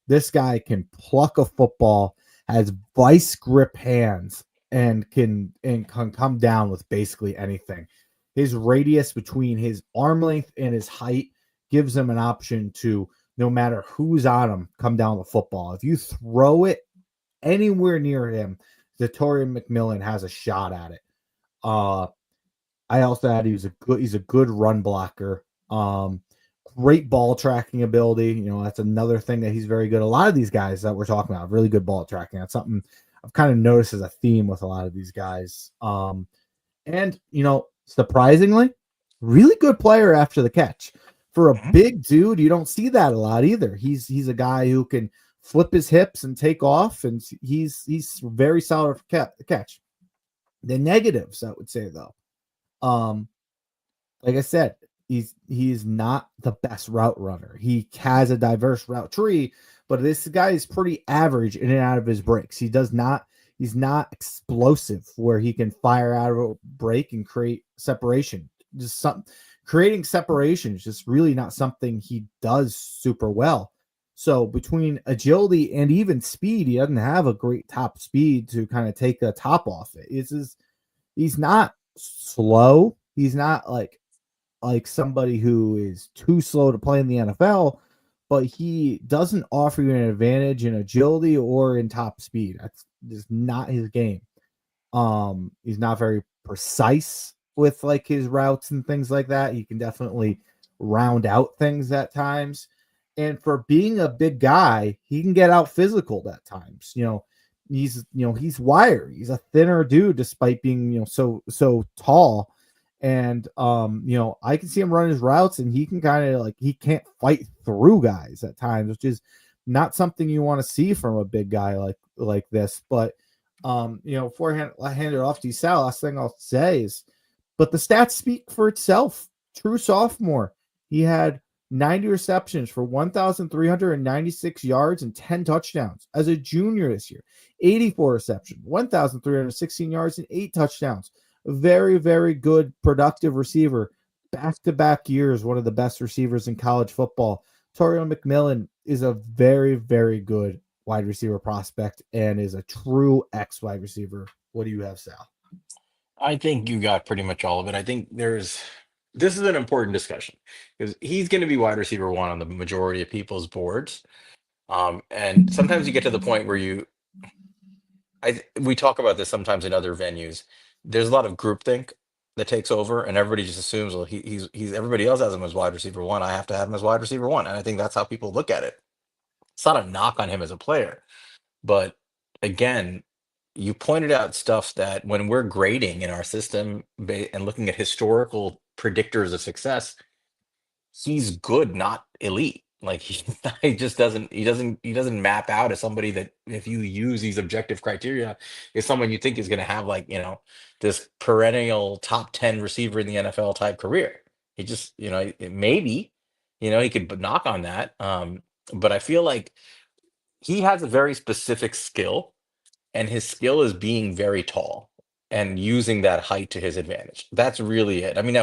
This guy can pluck a football, has vice grip hands, and can come down with basically anything. His radius between his arm length and his height gives him an option to, no matter who's on him, come down the football. If you throw it anywhere near him, Tetairoa McMillan has a shot at it. I also had he's a good run blocker. Great ball tracking ability. That's another thing that he's very good. A lot of these guys that we're talking about have really good ball tracking. That's something I've kind of noticed as a theme with a lot of these guys. And surprisingly, really good player after the catch. For a big dude, you don't see that a lot either. He's a guy who can flip his hips and take off, and he's very solid for catch. The negatives, I would say, though, like I said, he's not the best route runner. He has a diverse route tree, but this guy is pretty average in and out of his breaks. He's not explosive where he can fire out of a break and create separation. Creating separation is just really not something he does super well. So between agility and even speed, he doesn't have a great top speed to kind of take the top off it. He's not slow. He's not like somebody who is too slow to play in the NFL, but he doesn't offer you an advantage in agility or in top speed. That's just not his game. He's not very precise with like his routes and things like that. He can definitely round out things at times. And for being a big guy, he can get out physical at times. He's wiry. He's a thinner dude despite being, so tall. And I can see him run his routes, and he can kind of he can't fight through guys at times, which is not something you want to see from a big guy like this. But before I hand it off to you, Sal, last thing I'll say is, but the stats speak for itself. True sophomore. He had 90 receptions for 1,396 yards and 10 touchdowns. As a junior this year, 84 receptions, 1,316 yards and 8 touchdowns. Very, very good, productive receiver back-to-back years one of the best receivers in college football. Tetairoa McMillan is a very, very good wide receiver prospect and is a true X wide receiver. What do you have, Sal? I think you got pretty much all of it. I think this is an important discussion because he's going to be wide receiver one on the majority of people's boards. And sometimes you get to the point where we talk about this sometimes in other venues. There's a lot of groupthink that takes over, and everybody just assumes, well, he's everybody else has him as wide receiver one. I have to have him as wide receiver one, and I think that's how people look at it. It's not a knock on him as a player, but again, you pointed out stuff that when we're grading in our system and looking at historical predictors of success, he's good, not elite. Like he just doesn't map out as somebody that if you use these objective criteria is someone you think is going to have like this perennial top 10 receiver in the NFL type career. He just maybe he could knock on that. But I feel like he has a very specific skill, and his skill is being very tall and using that height to his advantage. That's really it. I mean, now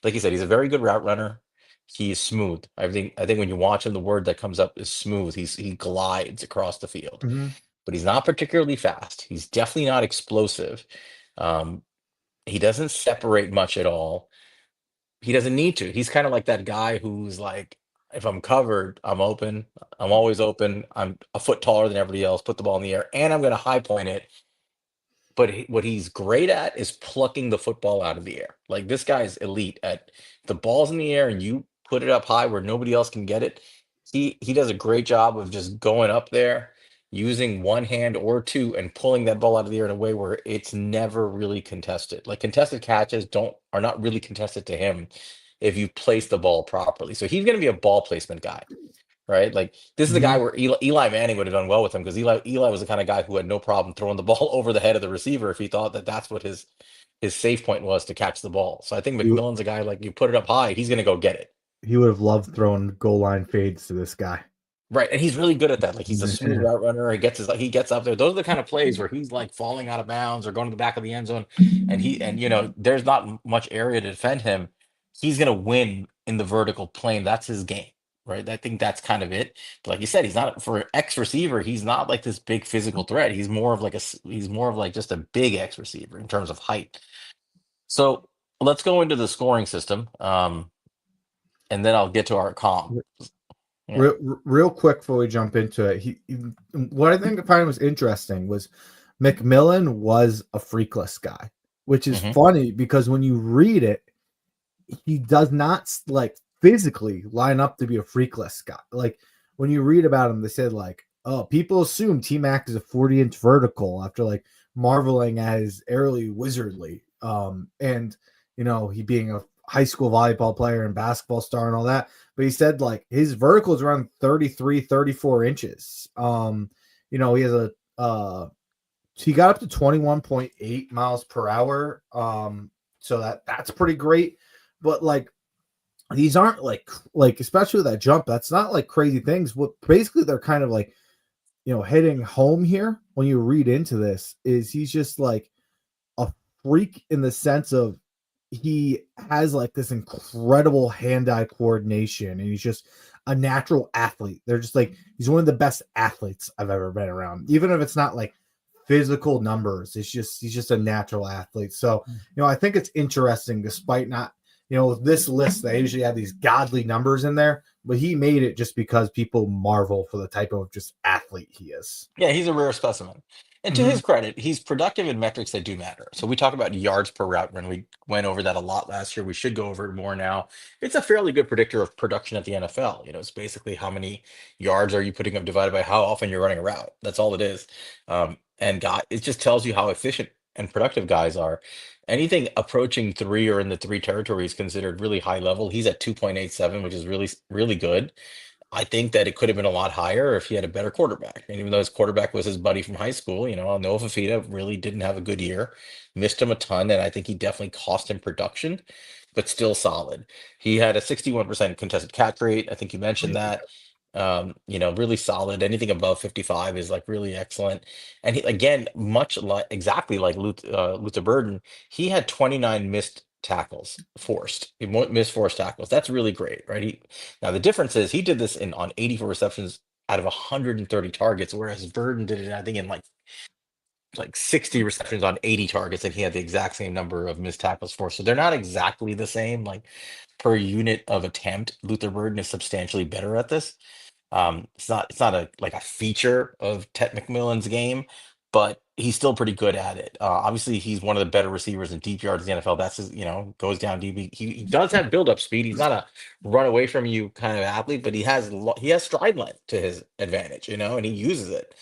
like you said, he's a very good route runner. He's smooth. I think when you watch him, the word that comes up is smooth. He glides across the field, Mm-hmm. but he's not particularly fast. He's definitely not explosive. Um, he doesn't separate much at all. He doesn't need to. He's kind of like that guy who's like, if I'm covered, I'm open. I'm always open. I'm a foot taller than everybody else. Put the ball in the air, and I'm going to high point it. But what he's great at is plucking the football out of the air. Like this guy's elite at the ball's in the air and you put it up high where nobody else can get it. He does a great job of just going up there, using one hand or two and pulling that ball out of the air in a way where it's never really contested. Like contested catches are not really contested to him if you place the ball properly. So he's going to be a ball placement guy, right? Like this is the guy Mm-hmm. where Eli Manning would have done well with him because Eli was the kind of guy who had no problem throwing the ball over the head of the receiver if he thought that that's what his safe point was to catch the ball. So I think You McMillan's a guy like you put it up high, he's going to go get it. he would have loved throwing goal line fades to this guy. Right, and he's really good at that. Like he's a smooth route runner. He gets up there. Those are the kind of plays where he's like falling out of bounds or going to the back of the end zone, and there's not much area to defend him. He's gonna win in the vertical plane. That's his game, right? I think that's kind of it. But like you said, he's not for an X receiver. He's not like this big physical threat. He's more of like just a big X receiver in terms of height. So let's go into the scoring system, and then I'll get to our comp. Yeah. Real quick before we jump into it, what I think I find was interesting was McMillan was a freakless guy, which is Hmm. funny because when you read it, he does not like physically line up to be a freakless guy. Like when you read about him, they said like, oh, people assume T-Mac is a 40-inch vertical after like marveling at his aerially wizardly. And he being a high school volleyball player and basketball star and all that. But he said like his vertical is around 33, 34 inches. He has he got up to 21.8 miles per hour. So that's pretty great. But like these aren't like especially with that jump, that's not like crazy things. What basically they're kind of like, hitting home here when you read into this is he's just like a freak in the sense of he has like this incredible hand-eye coordination and he's just a natural athlete. They're just like he's one of the best athletes I've ever been around, even if it's not like physical numbers. He's just a natural athlete. So I think it's interesting despite not with this list they usually have these godly numbers in there, but he made it just because people marvel for the type of just athlete he is. Yeah, he's a rare specimen. And to Mm-hmm. his credit, he's productive in metrics that do matter. So we talk about yards per route run. We went over that a lot last year. We should go over it more now. It's a fairly good predictor of production at the NFL. It's basically how many yards are you putting up divided by how often you're running a route. That's all it is. It just tells you how efficient and productive guys are. Anything approaching three or in the three territory is considered really high level. He's at 2.87, which is really, really good. I think that it could have been a lot higher if he had a better quarterback. And even though his quarterback was his buddy from high school, Noah Fafita really didn't have a good year, missed him a ton, and I think he definitely cost him production, but still solid. He had a 61% contested catch rate. I think you mentioned that. Really solid. Anything above 55 is like really excellent. And he, again, much like exactly like Luther Burden, he had 29 missed tackles forced. He won't miss forced tackles. That's really great, right? Now the difference is he did this in on 84 receptions out of 130 targets, whereas Verdon did it, I think, in like 60 receptions on 80 targets, and he had the exact same number of missed tackles for. So they're not exactly the same. Like per unit of attempt, Luther Burden is substantially better at this. It's not a like a feature of Tet McMillan's game, but he's still pretty good at it. Obviously, he's one of the better receivers in deep yards in the NFL. That's his, goes down deep. He does have build up speed. He's not a run away from you kind of athlete, but he has stride length to his advantage, and he uses it.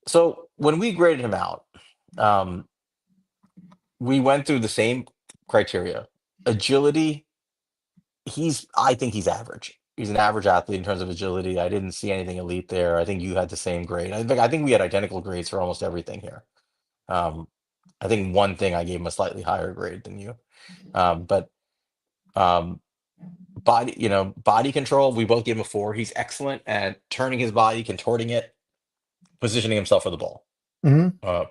So when we graded him out, um, we went through the same criteria. Agility, I think he's average. He's an average athlete in terms of agility. I didn't see anything elite there. I think you had the same grade. I think we had identical grades for almost everything here. Um, I think one thing I gave him a slightly higher grade than you. But um, body control, we both gave him a 4. He's excellent at turning his body, contorting it, positioning himself for the ball. Mhm.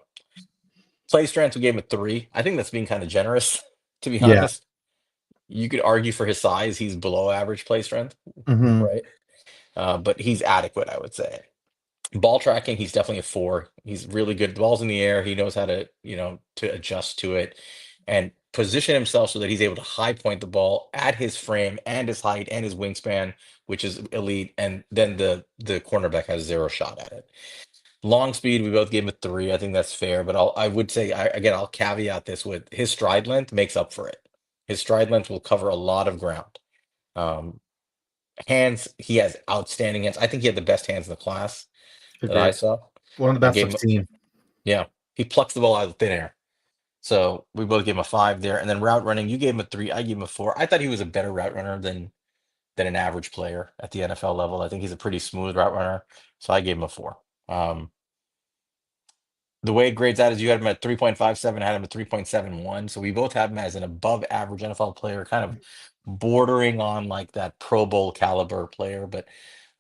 Play strength, we gave him a 3. I think that's being kind of generous, to be Yeah. honest. You could argue for his size, he's below average play strength, Mhm. right? But he's adequate, I would say. Ball tracking, he's definitely a 4. He's really good. The ball's in the air. He knows how to adjust to it and position himself so that he's able to high point the ball at his frame and his height and his wingspan, which is elite. And then the cornerback has zero shot at it. Long speed, we both gave him a 3. I think that's fair, but I would say, again, I'll caveat this with his stride length makes up for it. His stride length will cover a lot of ground. Um, Hands, he has outstanding hands. I think he had the best hands in the class that I Agreed. saw. One of the I best gave I've him, seen. yeah, he plucks the ball out of thin air. So we both gave him a 5 there. And then route running, you gave him a 3. I gave him a 4. I thought he was a better route runner than an average player at the NFL level. I think he's a pretty smooth route runner. So I gave him a 4. The way it grades out is you had him at 3.57, I had him at 3.71. So we both have him as an above average NFL player, kind of bordering on like that Pro Bowl caliber player, but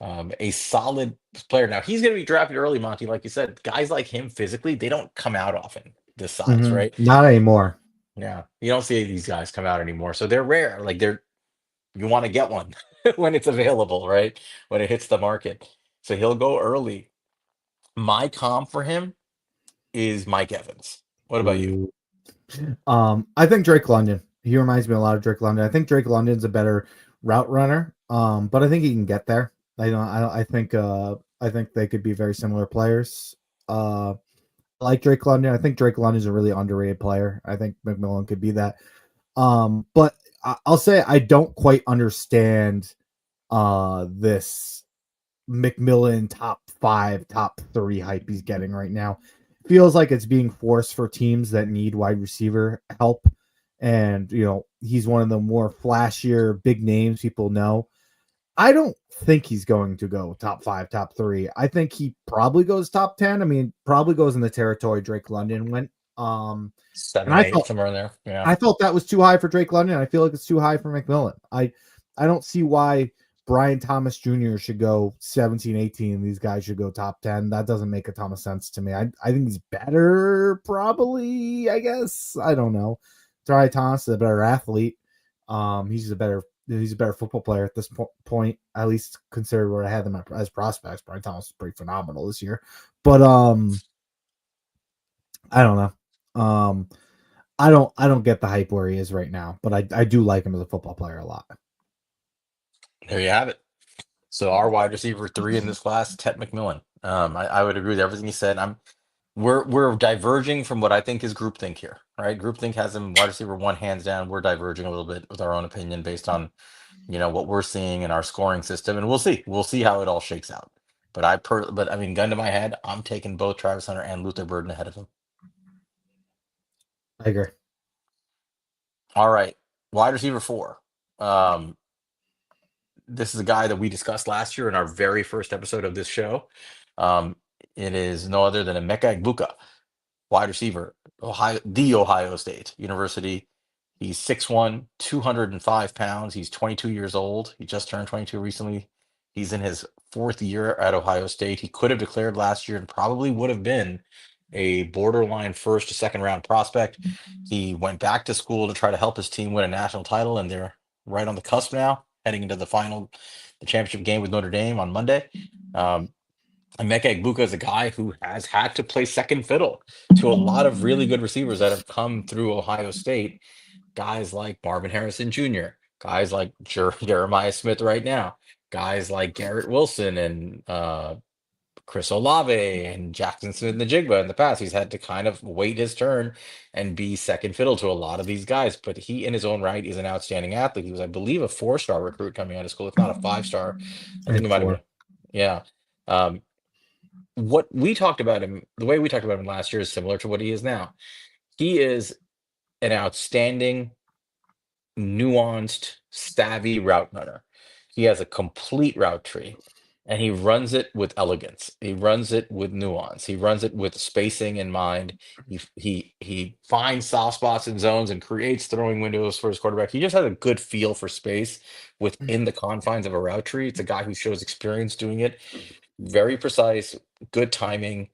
a solid player. Now he's going to be drafted early, Monty. Like you said, guys like him physically, they don't come out often this size, Mhm. right? Not anymore. Yeah, you don't see these guys come out anymore. So they're rare. Like you want to get one when it's available, right? When it hits the market. So he'll go early. My comp for him is Mike Evans. What about you? Ooh. I think Drake London. He reminds me a lot of Drake London. I think Drake London's a better route runner. But I think he can get there. I think they could be very similar players. I like Drake London. I think Drake London is a really underrated player. I think McMillan could be that. But I'll say I don't quite understand this McMillan top 5, top 3 hype he's getting right now. Feels like it's being forced for teams that need wide receiver help. And, he's one of the more flashier big names people know. I don't think he's going to go top 5, top 3. I think he probably goes top 10. I mean, probably goes in the territory Drake London went. And 7, 8, somewhere in there. Yeah. I felt that was too high for Drake London. I feel like it's too high for McMillan. I don't see why Brian Thomas Jr. should go 17, 18. These guys should go top 10. That doesn't make a ton of sense to me. I think he's better, probably, I guess. I don't know. Brian Thomas is a better athlete. He's a better football player at this point, at least consider where I had them as prospects. Brian Thomas is pretty phenomenal this year. But I don't know. I don't get the hype where he is right now, but I do like him as a football player a lot. There you have it. So our wide receiver 3 in this class, Tet McMillan. I would agree with everything he said. We're diverging from what I think is groupthink here, right? Groupthink has him wide receiver 1 hands down. We're diverging a little bit with our own opinion based on what we're seeing in our scoring system, and we'll see. We'll see how it all shakes out. But I mean, gun to my head, I'm taking both Travis Hunter and Luther Burden ahead of him. I agree. All right, wide receiver 4. Um, this is a guy that we discussed last year in our very first episode of this show. Um, it is no other than Emeka Egbuka, wide receiver, Ohio State University. He's 6'1", 205 pounds. He's 22 years old. He just turned 22 recently. He's in his 4th year at Ohio State. He could have declared last year and probably would have been a borderline first to second round prospect. He went back to school to try to help his team win a national title, and they're right on the cusp now, heading into the championship game with Notre Dame on Monday. Emeka Egbuka is a guy who has had to play second fiddle to a lot of really good receivers that have come through Ohio State. Guys like Marvin Harrison Jr., guys like Jeremiah Smith right now, guys like Garrett Wilson and Chris Olave and Jackson Smith Najigba in the past. He's had to kind of wait his turn and be second fiddle to a lot of these guys. But he, in his own right, is an outstanding athlete. He was, I believe, a 4-star recruit coming out of school, if not a 5-star. I I think think he might have been. 4. Yeah. Um, what we talked about him, the way we talked about him last year is similar to what he is now. He is an outstanding, nuanced, savvy route runner. He has a complete route tree and he runs it with elegance. He runs it with nuance. He runs it with spacing in mind. He finds soft spots in zones and creates throwing windows for his quarterback. He just has a good feel for space within the confines of a route tree. It's a guy who shows experience doing it. Very precise, good timing,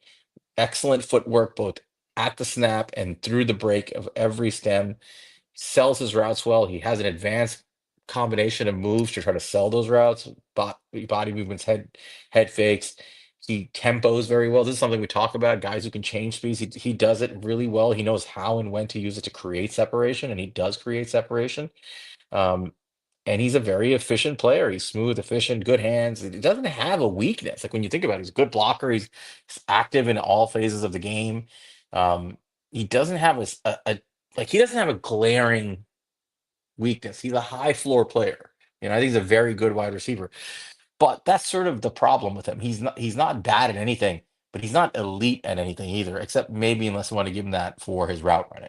excellent footwork both at the snap and through the break of every stem. Sells his routes well. He has an advanced combination of moves to try to sell those routes, body movements, head fakes. He tempos very well. This is something we talk about. Guys who can change speeds. He does it really well. He knows how and when to use it to create separation, and he does create separation. Um, and he's a very efficient player. He's smooth, efficient, good hands. He doesn't have a weakness. Like when you think about it, he's a good blocker. He's active in all phases of the game. Um, he doesn't have like he doesn't have a glaring weakness. He's a high floor player. I think he's a very good wide receiver. But that's sort of the problem with him. He's not bad at anything, but he's not elite at anything either, except maybe unless you want to give him that for his route running.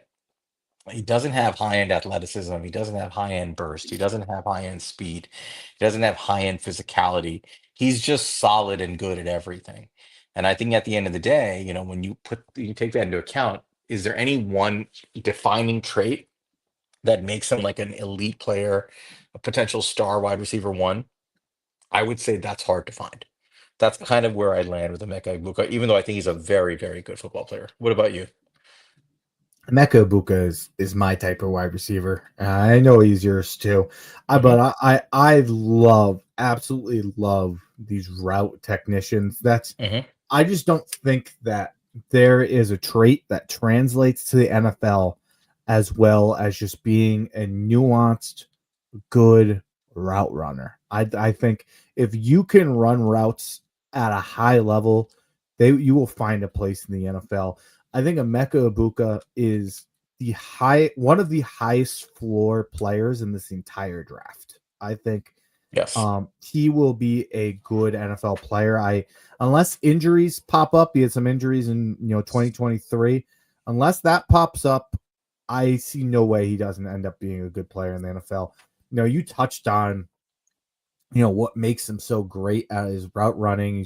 He doesn't have high-end athleticism. He doesn't have high-end burst. He doesn't have high-end speed. He doesn't have high-end physicality. He's just solid and good at everything. And I think at the end of the day, when you take that into account, is there any one defining trait that makes him like an elite player, a potential star wide receiver one? I would say that's hard to find. That's kind of where I land with Emeka Egbuka, even though I think he's a very, very good football player. What about you? Emeka Egbuka is my type of wide receiver. I know he's yours too. Hmm. But I absolutely love these route technicians. Hmm. I just don't think that there is a trait that translates to the NFL as well as just being a nuanced, good route runner. I think if you can run routes at a high level, you will find a place in the NFL. I think Emeka Egbuka is one of the highest floor players in this entire draft. I think Yes. he will be a good NFL player. Unless injuries pop up, he had some injuries in 2023. Unless that pops up, I see no way he doesn't end up being a good player in the NFL. You touched on what makes him so great at his route running.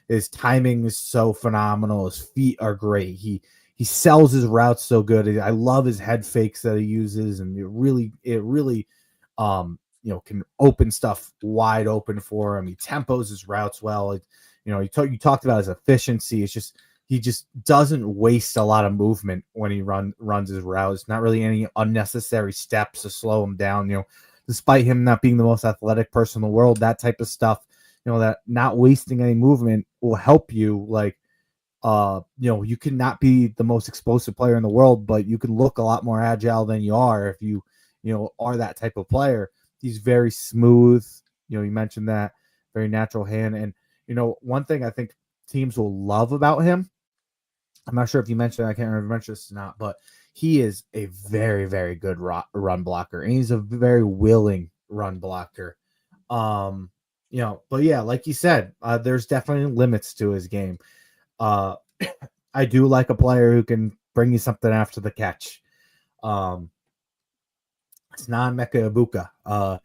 His timing is so phenomenal. His feet are great. He sells his routes so good. I love his head fakes that he uses, and it really can open stuff wide open for him. He tempos his routes well. You talked about his efficiency. It's just he just doesn't waste a lot of movement when he runs his routes. Not really any unnecessary steps to slow him down. Despite him not being the most athletic person in the world, that type of stuff, that not wasting any movement will help you. Like, you cannot be the most explosive player in the world, but you can look a lot more agile than you are if you are that type of player. He's very smooth. You mentioned that, very natural hand. And, one thing I think teams will love about him, I'm not sure if you mentioned it, I can't remember if you mentioned this or not, but he is a very, very good run blocker, and he's a very willing run blocker. But yeah, like you said, there's definitely limits to his game. Uh, I do like a player who can bring you something after the catch. It's not Emeka Egbuka.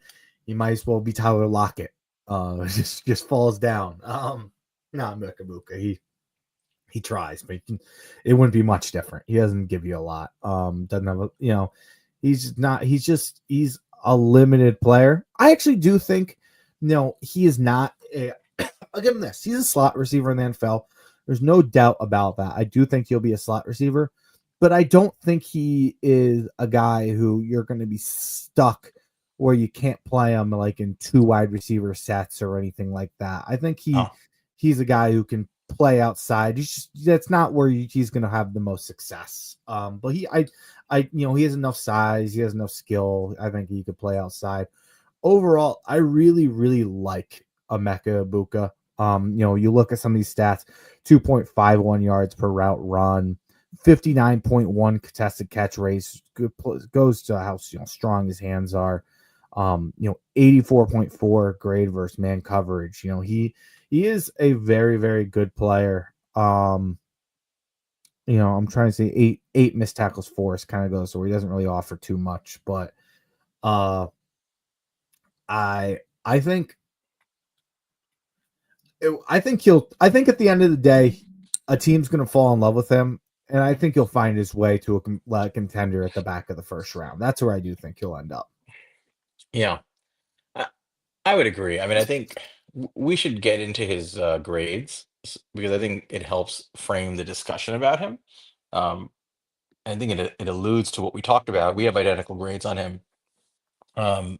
You might as well be Tyler Lockett. Just falls down. Not Emeka Egbuka. He tries, but it wouldn't be much different. He doesn't give you a lot. Doesn't have he's a limited player. I actually do think, he is not I'll give him this. He's a slot receiver in the NFL, There's no doubt about that. I do think he'll be a slot receiver, but I don't think he is a guy who you're going to be stuck where you can't play him like in two wide receiver sets or anything like that. I think Oh, he's a guy who can play outside. He's just that's not where he's going to have the most success. But he has enough size. He has enough skill. I think he could play outside. Overall, I really, really like Emeka Egbuka. You look at some of these stats: 2.51 yards per route run, 59.1 contested catch rates. Goes to how strong his hands are. 84.4 grade versus man coverage. He is a very, very good player. I'm trying to say eight missed tackles forced kind of goes, so he doesn't really offer too much, but uh I think I think at the end of the day, a team's going to fall in love with him, and I think he'll find his way to a contender at the back of the first round. That's where I do think he'll end up. yeah. I, I would agree. I mean, I think we should get into his grades because I think it helps frame the discussion about him. Um, I think it alludes to what we talked about. We have identical grades on him. Um,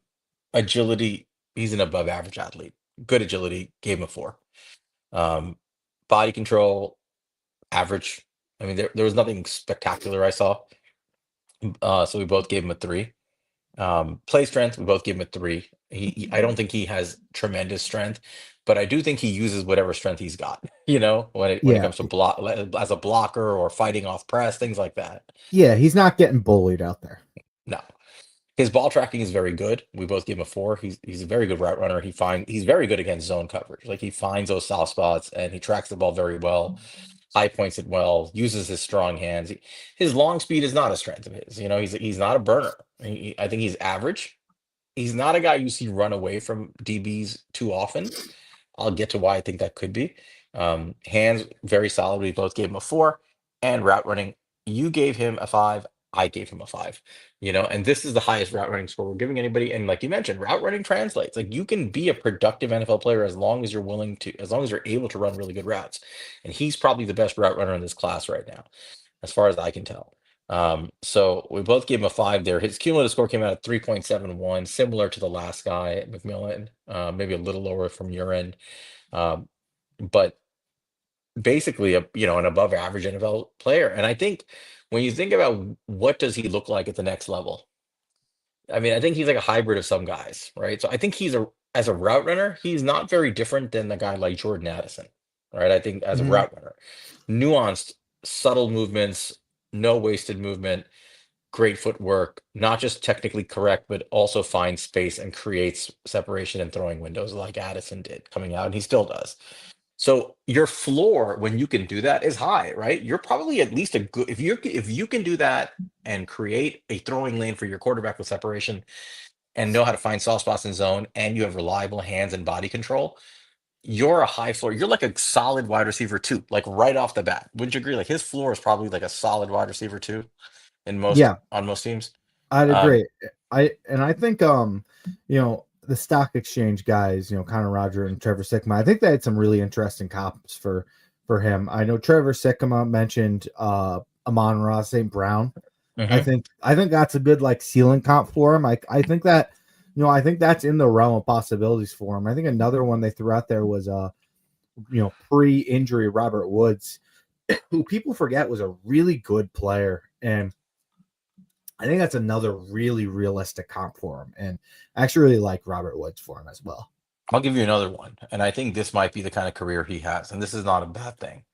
Agility, he's an above average athlete. Good agility, gave him a 4. Um, Body control, average. I mean, there was nothing spectacular I saw. So we both gave him a 3. Play strength, we both give him a 3. I don't think he has tremendous strength, but I do think he uses whatever strength he's got. When it Yeah, comes to block as a blocker or fighting off press, things like that. yeah, he's not getting bullied out there. No, his ball tracking is very good. We both give him a 4. He's a very good route runner. He's very good against zone coverage. Like he finds those soft spots and he tracks the ball very well. High points it well. Uses his strong hands. His long speed is not a strength of his. He's not a burner. I think he's average. He's not a guy you see run away from DBs too often. I'll get to why I think that could be. Hands very solid. We both gave him a 4, and route running. You gave him a 5. I gave him a 5. And this is the highest route running score we're giving anybody. And like you mentioned, route running translates. Like you can be a productive NFL player as long as you're willing to, as long as you're able to run really good routes. And he's probably the best route runner in this class right now, as far as I can tell. So we both gave him a 5 there. His cumulative score came out at 3.71, similar to the last guy, McMillan, maybe a little lower from your end. Um, but basically an above average NFL player. And I think when you think about what does he look like at the next level, I mean, I think he's like a hybrid of some guys, right? So I think as a route runner, he's not very different than the guy like Jordan Addison, right? I think as a Mhm. route runner, nuanced, subtle movements, no wasted movement, great footwork, not just technically correct, but also finds space and creates separation and throwing windows like Addison did coming out, and he still does. So your floor when you can do that is high, right? You're probably at least a good if you can do that and create a throwing lane for your quarterback with separation and know how to find soft spots in zone and you have reliable hands and body control, you're a high floor. You're like a solid wide receiver too, like right off the bat. Wouldn't you agree? Like his floor is probably like a solid wide receiver too Yeah, on most teams. I'd Um, agree. I think the stock exchange guys, Connor Roger and Trevor Sikkema, I think they had some really interesting comps for him. I know Trevor Sikkema mentioned Amon-Ra St. Brown. mhm. I think that's a good like ceiling comp for him. I think that I think that's in the realm of possibilities for him. I think another one they threw out there was pre-injury Robert Woods, who people forget was a really good player, and I think that's another really realistic comp for him. And I actually really like Robert Woods for him as well. I'll give you another one, and I think this might be the kind of career he has, and this is not a bad thing.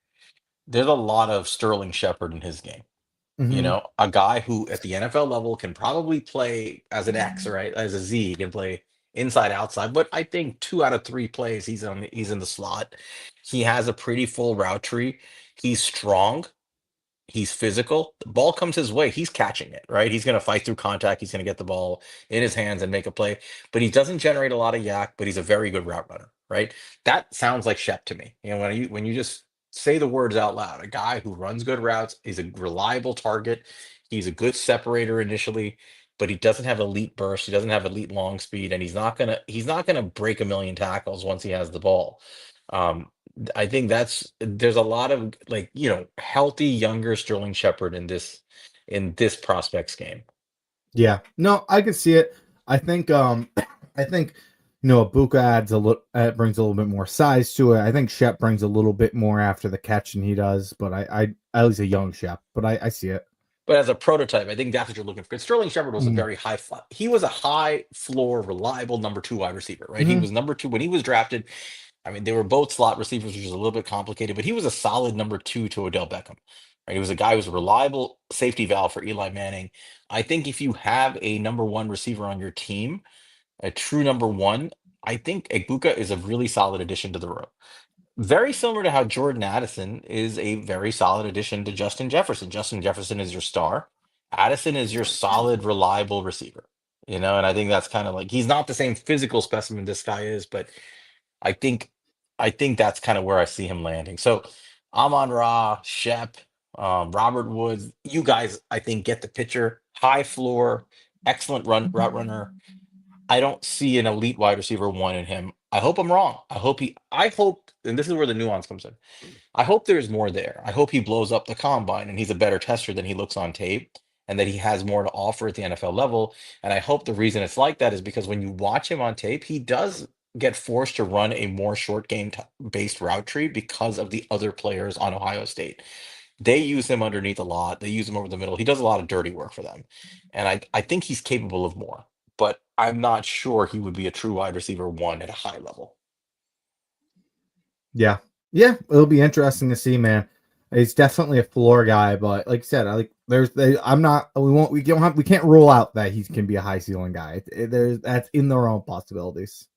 There's a lot of Sterling Shepard in his game. Mm-hmm. A guy who at the NFL level can probably play as an X, right? As a Z, he can play inside, outside. But I think 2 out of 3 plays he's in the slot. He has a pretty full route tree. He's strong. He's physical. The ball comes his way. He's catching it, right? He's going to fight through contact. He's going to get the ball in his hands and make a play. But he doesn't generate a lot of yak, but he's a very good route runner, right? That sounds like Shep to me. When you just say the words out loud, a guy who runs good routes, he's a reliable target. He's a good separator initially, but he doesn't have elite burst. He doesn't have elite long speed, and he's not gonna break a million tackles once he has the ball. I think there's a lot of like, healthy younger Sterling Shepard in this prospects game. Yeah, no, I could see it. I think, I think, Buka adds a little, brings a little bit more size to it. I think Shep brings a little bit more after the catch than he does, but at least a young Shep, but I see it. But as a prototype, I think that's what you're looking for. Sterling Shepard was a Mm-hmm. very he was a high floor, reliable number two wide receiver, right? He Mm-hmm. was number two when he was drafted. I mean, they were both slot receivers, which is a little bit complicated, but he was a solid number two to Odell Beckham. Right? He was a guy who was a reliable safety valve for Eli Manning. I think if you have a number one receiver on your team, a true number one, I think Egbuka is a really solid addition to the room. Very similar to how Jordan Addison is a very solid addition to Justin Jefferson. Justin Jefferson is your star. Addison is your solid, reliable receiver. And I think that's kind of like he's not the same physical specimen this guy is, but I think I think that's kind of where I see him landing. So Amon Ra, Shep, Robert Woods, you guys, I think get the picture. High floor, excellent route runner. I don't see an elite wide receiver one in him. I hope I'm wrong. I hope, and this is where the nuance comes in. I hope there's more there. I hope he blows up the combine and he's a better tester than he looks on tape and that he has more to offer at the NFL level. And I hope the reason it's like that is because when you watch him on tape, he does get forced to run a more short game based route tree because of the other players on Ohio State. They use him underneath a lot. They use him over the middle. He does a lot of dirty work for them. And I think he's capable of more, but I'm not sure he would be a true wide receiver one at a high level. Yeah. Yeah. It'll be interesting to see, man. He's definitely a floor guy, but like I said, we can't rule out that he can be a high ceiling guy. That's in their own possibilities.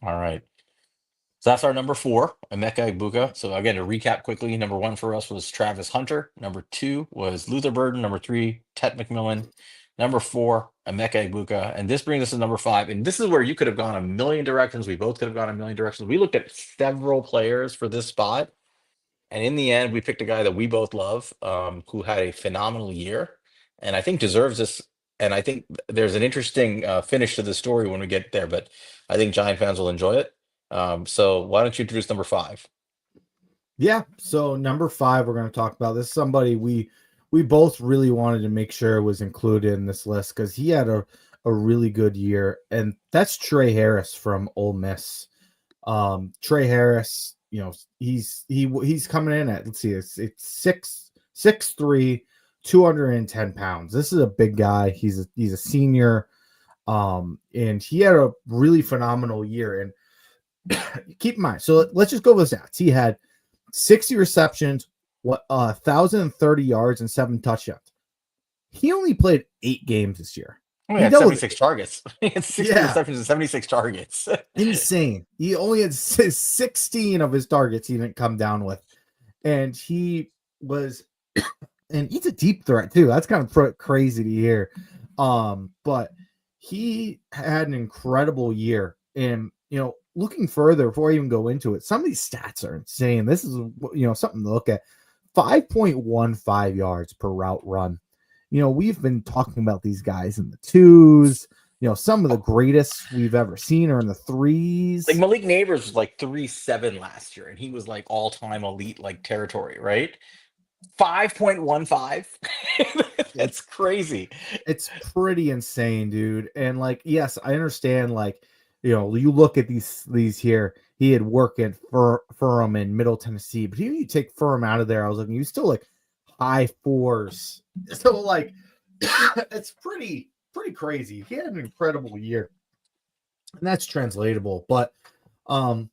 All right. So that's our number four, Emeka Egbuka. So again, to recap quickly, number one for us was Travis Hunter. Number two was Luther Burden. Number three, Tet McMillan. Number four, Emeka Egbuka. And this brings us to number five. And this is where you could have gone a million directions. We both could have gone a million directions. We looked at several players for this spot. And in the end, we picked a guy that we both love, who had a phenomenal year and I think deserves this. And I think there's an interesting finish to the story when we get there, but I think Giant fans will enjoy it. So why don't you introduce number five? Yeah. So number five, we're going to talk about this. Is somebody we both really wanted to make sure was included in this list because he had a really good year, and that's Trey Harris from Ole Miss. Trey Harris, he's coming in at, let's see, it's 6'3", 210 pounds. This is a big guy. He's a senior, and he had a really phenomenal year. And keep in mind, so let's just go with that. He had 60 receptions, 1,030 yards, and 7 touchdowns. He only played 8 games this year. Oh, he had 76 targets. He had 60 receptions and 76 targets. Insane. He only had 16 of his targets he didn't come down with. And he was, and he's a deep threat too. That's kind of crazy to hear. But he had an incredible year. And, looking further before I even go into it, some of these stats are insane. This is, something to look at. 5.15 yards per route run. We've been talking about these guys in the 2s. Some of the greatest we've ever seen are in the 3s. Like Malik Neighbors was like 3.7 last year, and he was like all-time elite like territory, right? 5.15. That's crazy. It's pretty insane, dude. And yes, I understand. You look at these here. He had worked at Ferrum in Middle Tennessee, but you take Ferrum out of there. I was looking, he's still like high 4s. So it's pretty crazy. He had an incredible year, and that's translatable. But enough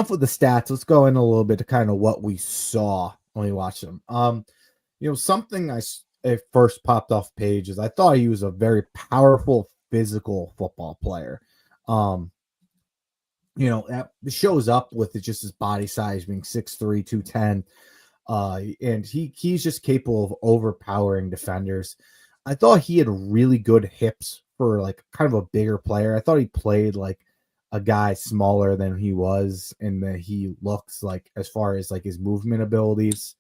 with the stats. Let's go in a little bit to kind of what we saw when we watched him. Something it first popped off pages. I thought he was a very powerful, physical football player. That shows up with just his body size being 6'3", 210. And he's just capable of overpowering defenders. I thought he had really good hips for kind of a bigger player. I thought he played like a guy smaller than he was, and that he looks like, as far as his movement abilities.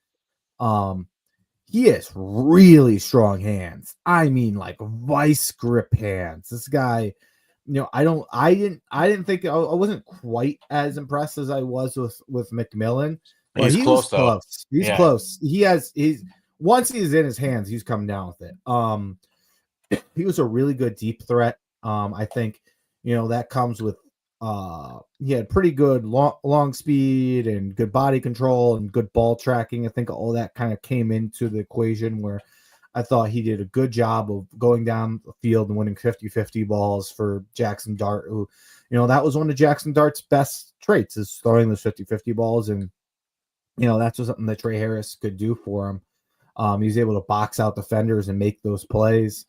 He has really strong hands. I mean, vice grip hands. This guy I didn't think I wasn't quite as impressed as I was with McMillan, but He's he was close though. close. He's Yeah, close. He's once he's in his hands, he's coming down with it. He was a really good deep threat. I think that comes with he had pretty good long speed and good body control and good ball tracking. I think all that kind of came into the equation where I thought he did a good job of going down the field and winning 50-50 balls for Jackson Dart, who, that was one of Jackson Dart's best traits, is throwing those 50-50 balls. And, that's something that Trey Harris could do for him. He was able to box out defenders and make those plays.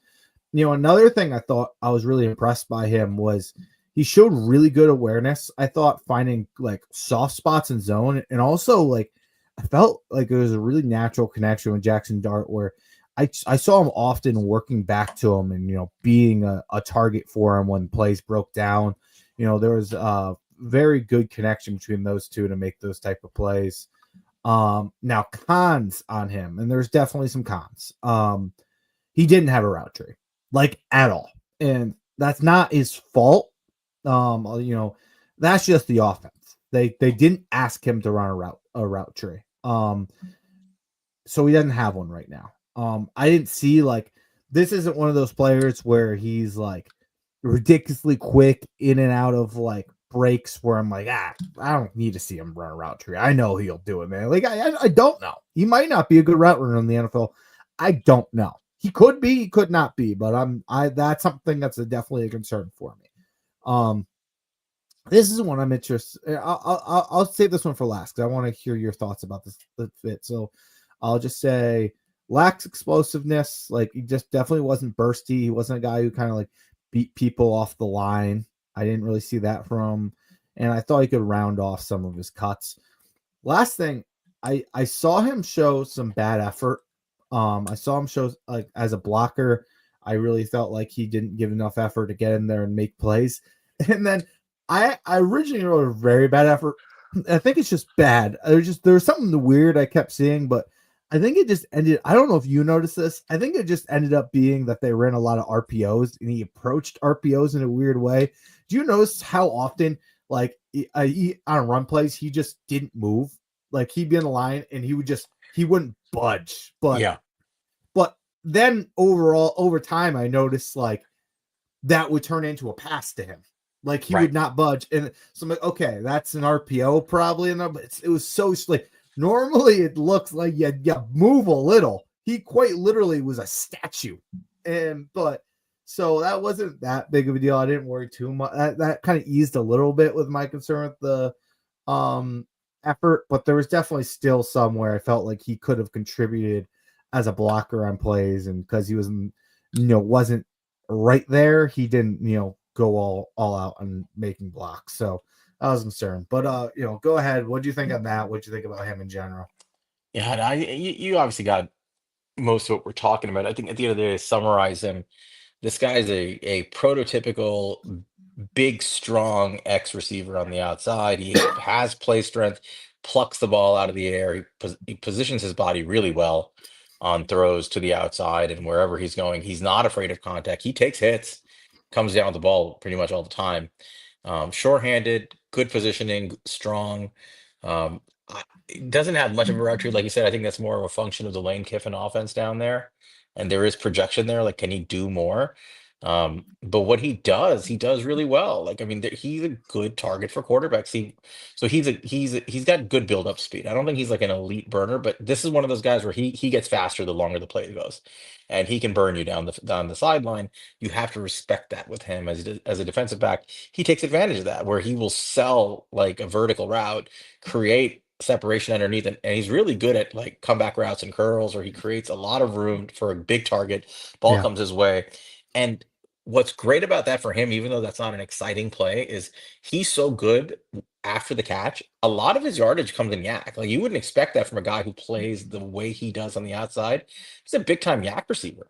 Another thing I thought I was really impressed by him was he showed really good awareness. I thought finding like soft spots in zone, and also like I felt like it was a really natural connection with Jackson Dart where I saw him often working back to him and, being a target for him when plays broke down. There was a very good connection between those two to make those type of plays. Now cons on him, and there's definitely some cons. He didn't have a route tree, like at all. And that's not his fault. That's just the offense. They didn't ask him to run a route tree. So he doesn't have one right now. I didn't see this isn't one of those players where he's like ridiculously quick in and out of like breaks where I'm like, I don't need to see him run a route tree. I know he'll do it, man. Like I don't know. He might not be a good route runner in the NFL. I don't know. He could be, he could not be, but that's something that's definitely a concern for me. This is one I'm interested. I'll save this one for last because I want to hear your thoughts about this fit. So I'll just say lacks explosiveness. Like he just definitely wasn't bursty. He wasn't a guy who kind of like beat people off the line. I didn't really see that from him, and I thought he could round off some of his cuts. Last thing, I saw him show some bad effort. I saw him show like as a blocker. I really felt like he didn't give enough effort to get in there and make plays. And then I originally wrote a very bad effort. I think it's just bad. There was something weird I kept seeing, but I think it just ended. I don't know if you noticed this. I think it just ended up being that they ran a lot of RPOs and he approached RPOs in a weird way. Do you notice how often, like on run plays, he just didn't move? Like he'd be in the line and he wouldn't budge. But then overall, over time, I noticed like that would turn into a pass to him. Like he would not budge. And so I'm like, okay, that's an RPO probably. But it was so like normally it looks like you move a little. He quite literally was a statue. So that wasn't that big of a deal. I didn't worry too much. That kind of eased a little bit with my concern with the effort, but there was definitely still somewhere I felt like he could have contributed as a blocker on plays, and because he was wasn't right there, he didn't go all out on making blocks. So I was concerned. But go ahead. What do you think on that? What do you think about him in general? yeah. And you obviously got most of what we're talking about. I think at the end of the day, to summarize him, this guy's a prototypical big, strong X receiver on the outside. He has play strength, plucks the ball out of the air. He positions his body really well on throws to the outside and wherever he's going. He's not afraid of contact. He takes hits, comes down with the ball pretty much all the time. Short-handed, good positioning, strong. It doesn't have much of a route tree, like you said. I think that's more of a function of the Lane Kiffin offense down there, and there is projection there. Like, can he do more? But what he does really well. Like, I mean, he's a good target for quarterbacks. So he's got good build up speed. I don't think he's like an elite burner, but this is one of those guys where he gets faster the longer the play goes, and he can burn you down the sideline. You have to respect that with him as a defensive back. He takes advantage of that, where he will sell like a vertical route, create separation underneath, and he's really good at like comeback routes and curls, or he creates a lot of room for a big target. Ball Yeah. comes his way. And what's great about that for him, even though that's not an exciting play, is he's so good after the catch. A lot of his yardage comes in yak. Like you wouldn't expect that from a guy who plays the way he does on the outside. He's a big time yak receiver.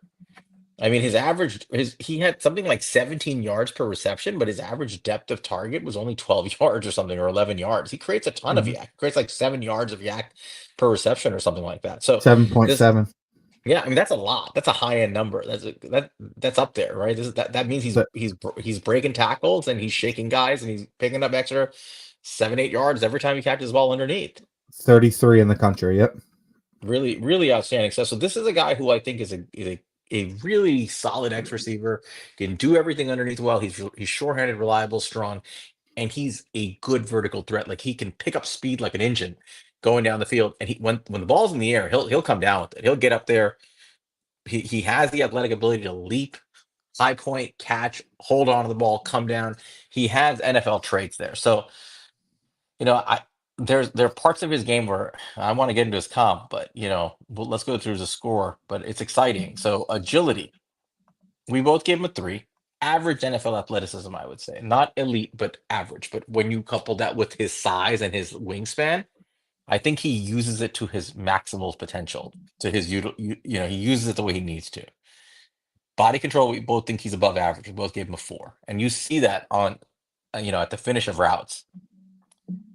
I mean, he had something like 17 yards per reception, but his average depth of target was only 12 yards or something, or 11 yards. He creates a ton of Mhm. yak. He creates like 7 yards of yak per reception or something like that. So this 7.7. Yeah, I mean that's a lot. That's a high end number. That's up there, right? That means But he's breaking tackles and he's shaking guys and he's picking up extra 7, 8 yards every time he catches the ball underneath. 33 in the country. Yep. Really, really outstanding stuff. So this is a guy who I think is a really solid X receiver. Can do everything underneath well. He's sure-handed, reliable, strong, and he's a good vertical threat. Like he can pick up speed like an engine going down the field. And when the ball's in the air, he'll come down with it. He'll get up there. He has the athletic ability to leap, high point, catch, hold on to the ball, come down. He has NFL traits there. So, I there are parts of his game where I want to get into his comp, but let's go through the score. But it's exciting. So agility, we both gave him a 3. Average NFL athleticism, I would say. Not elite, but average. But when you couple that with his size and his wingspan, I think he uses it to his maximal potential, to his he uses it the way he needs to. Body control, we both think he's above average. We both gave him a 4. And you see that on at the finish of routes,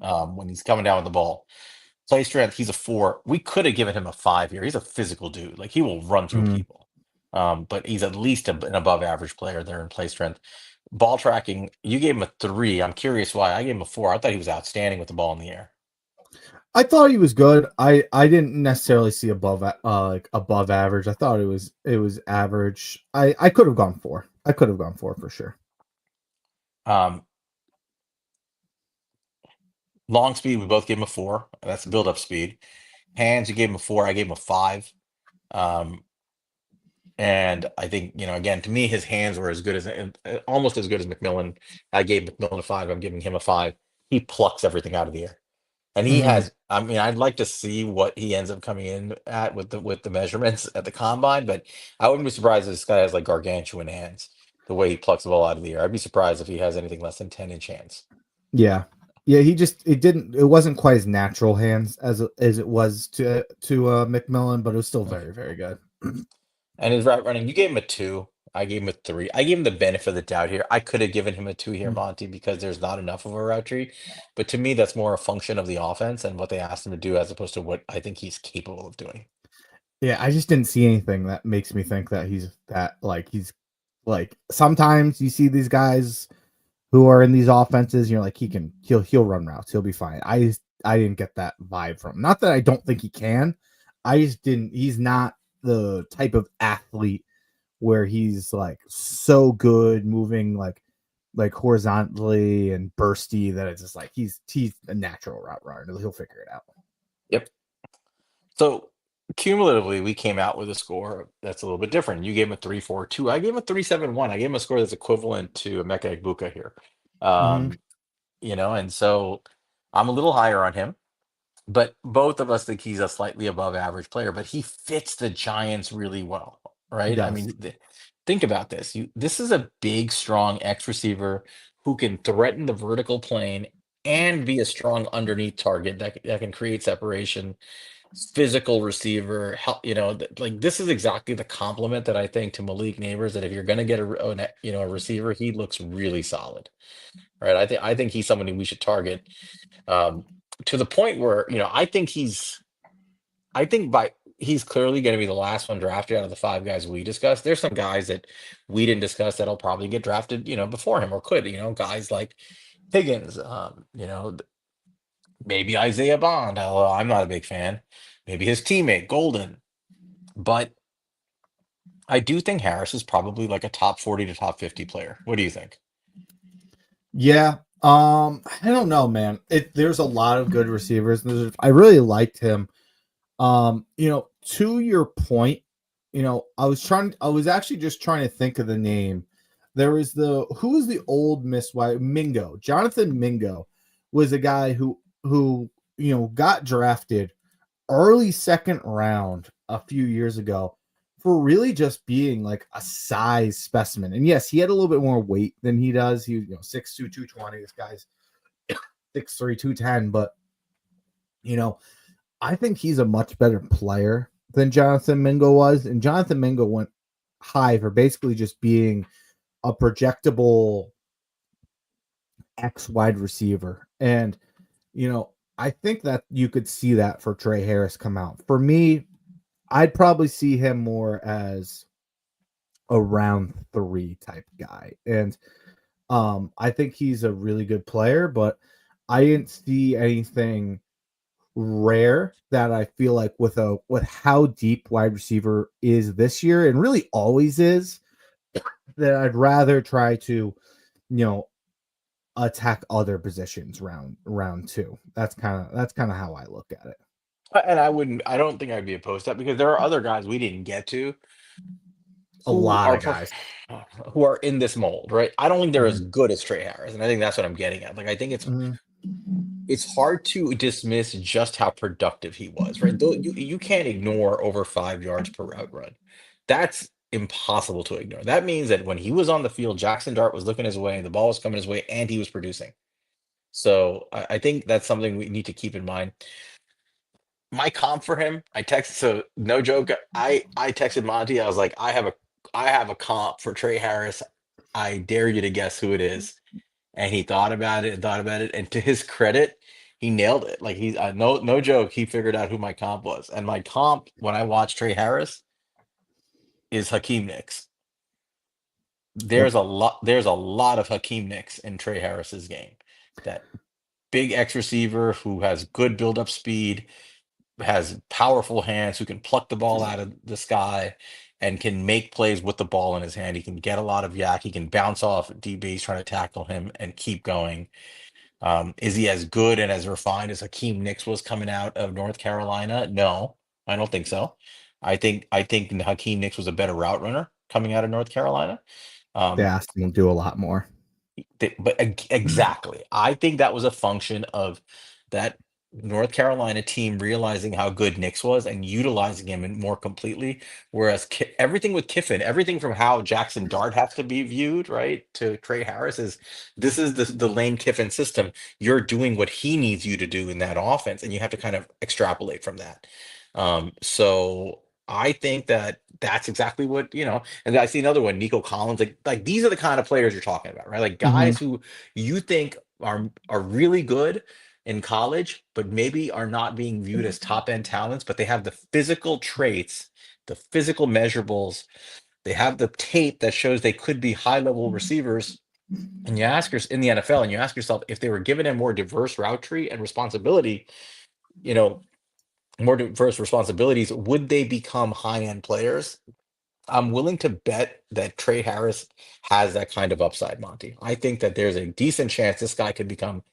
when he's coming down with the ball. Play strength, he's a 4. We could have given him a 5 here. He's a physical dude. Like he will run through Mhm. people. But he's at least an above average player there in play strength. Ball tracking, you gave him a 3. I'm curious why. I gave him a 4. I thought he was outstanding with the ball in the air. I thought he was good. I didn't necessarily see like above average. I thought it was average. I could have gone 4. I could have gone 4 for sure. Um, Long speed, we both gave him a 4. That's build up speed. Hands, you gave him a 4. I gave him a 5. Um, and I think, again, to me, his hands were as good as almost as good as McMillan. I gave McMillan a 5. I'm giving him a 5. He plucks everything out of the air. And he Mhm. has, I mean, I'd like to see what he ends up coming in at with the measurements at the combine, but I wouldn't be surprised if this guy has like gargantuan hands, the way he plucks the ball out of the air. I'd be surprised if he has anything less than 10-inch hands. Yeah. Yeah, it wasn't quite as natural hands as it was to McMillan, but it was still very, very good. And his route running, you gave him a 2. I gave him a 3. I gave him the benefit of the doubt here. I could have given him a 2 here, Monty, because there's not enough of a route tree. But to me, that's more a function of the offense and what they asked him to do as opposed to what I think he's capable of doing. Yeah, I just didn't see anything that makes me think that he's like sometimes you see these guys who are in these offenses, you're like he'll run routes, he'll be fine. I didn't get that vibe from him. Not that I don't think he can. I just didn't he's not the type of athlete where he's like so good moving like horizontally and bursty that it's just like he's a natural route runner. He'll figure it out. Yep. So cumulatively, we came out with a score that's a little bit different. You gave him a 3.42. I gave him a 3.71. I gave him a score that's equivalent to Emeka Egbuka here. Mhm. Um, and so I'm a little higher on him, but both of us think he's a slightly above average player, but he fits the Giants really well, He right? I does. mean, think about this. This is a big, strong X receiver who can threaten the vertical plane and be a strong underneath target that can create separation, physical receiver. Like this is exactly the compliment that I think to Malik Neighbors. That if you're going to get a receiver, he looks really solid, right? I think he's somebody we should target, um, to the point where I think he's clearly going to be the last one drafted out of the 5 guys we discussed. There's some guys that we didn't discuss that'll probably get drafted, before him or could, guys like Higgins, maybe Isaiah Bond. Although I'm not a big fan. Maybe his teammate Golden. But I do think Harris is probably like a top 40 to top 50 player. What do you think? Yeah. I don't know, man. There's a lot of good receivers. I really liked him. To your point, I was actually just trying to think of the name. There was who was the old Miss White Mingo. Jonathan Mingo was a guy who got drafted early second round a few years ago for really just being like a size specimen. And yes, he had a little bit more weight than he does. He 6'2", 220. This guy's 6'3", 210. But I think he's a much better player than Jonathan Mingo was. And Jonathan Mingo went high for basically just being a projectable X wide receiver. And, I think that you could see that for Trey Harris come out. For me, I'd probably see him more as a round 3 type guy. And I think he's a really good player, but I didn't see anything rare that I feel like with how deep wide receiver is this year and really always is, that I'd rather try to, you know, attack other positions round 2. That's kind of how I look at it. And I don't think I'd be opposed to that because there are other guys we didn't get to A who lot are of guys. who are in this mold, right? I don't think they're as Mhm. good as Trey Harris, and I think that's what I'm getting at. Like, I think Mhm. it's hard to dismiss just how productive he was, right? Though you can't ignore over 5 yards per route run. That's impossible to ignore. That means that when he was on the field, Jackson Dart was looking his way, the ball was coming his way, and he was producing. So I think that's something we need to keep in mind. My comp for him, I texted, so no joke. I texted Monty. I was like, I have a comp for Trey Harris. I dare you to guess who it is. And he thought about it and thought about it. And to his credit, he nailed it. Like he's no joke. He figured out who my comp was. And my comp when I watch Trey Harris is Hakeem Nicks. Yep. There's a lot of Hakeem Nicks in Trey Harris's game. That big X receiver who has good build up speed, has powerful hands, who can pluck the ball out of the sky and can make plays with the ball in his hand. He can get a lot of yak. He can bounce off DBs trying to tackle him and keep going. Is he as good and as refined as Hakeem Nicks was coming out of North Carolina? No, I don't think so. I think Hakeem Nicks was a better route runner coming out of North Carolina. They Um, asked him to do a lot more. but exactly, I think that was a function of that North Carolina team realizing how good Nix was and utilizing him more completely. Whereas everything with Kiffin, everything from how Jackson Dart has to be viewed, right, to Trey Harris is this is the Lane Kiffin system. You're doing what he needs you to do in that offense, and you have to kind of extrapolate from that. So I think that that's exactly what, and I see another one, Nico Collins. Like these are the kind of players you're talking about, right? Like Mhm. guys who you think are really good in college, but maybe are not being viewed as top end talents, but they have the physical traits, the physical measurables, they have the tape that shows they could be high level receivers. And you ask yourself in the NFL, and you ask yourself if they were given a more diverse route tree and responsibility, you know, more diverse responsibilities, would they become high end players? I'm willing to bet that Trey Harris has that kind of upside, Monty. I think that there's a decent chance this guy could become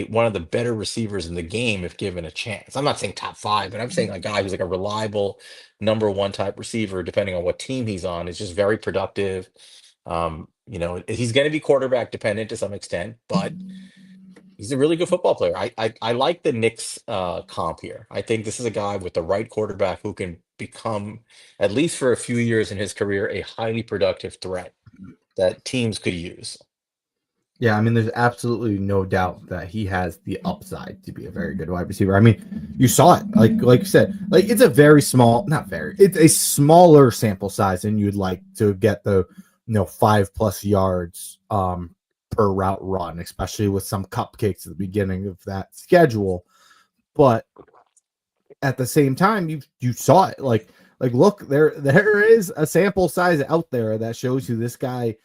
one of the better receivers in the game if given a chance. I'm not saying top 5, but I'm saying a guy who's like a reliable number 1 type receiver, depending on what team he's on, is just very productive. He's going to be quarterback dependent to some extent, but he's a really good football player. I like the Knicks comp here. I think this is a guy with the right quarterback who can become, at least for a few years in his career, a highly productive threat that teams could use. Yeah, I mean, there's absolutely no doubt that he has the upside to be a very good wide receiver. I mean, you saw it, like you said, like it's a very small, not very, it's a smaller sample size than you'd like to get the 5+ yards per route run, especially with some cupcakes at the beginning of that schedule. But at the same time, you saw it, like look, there is a sample size out there that shows you this guy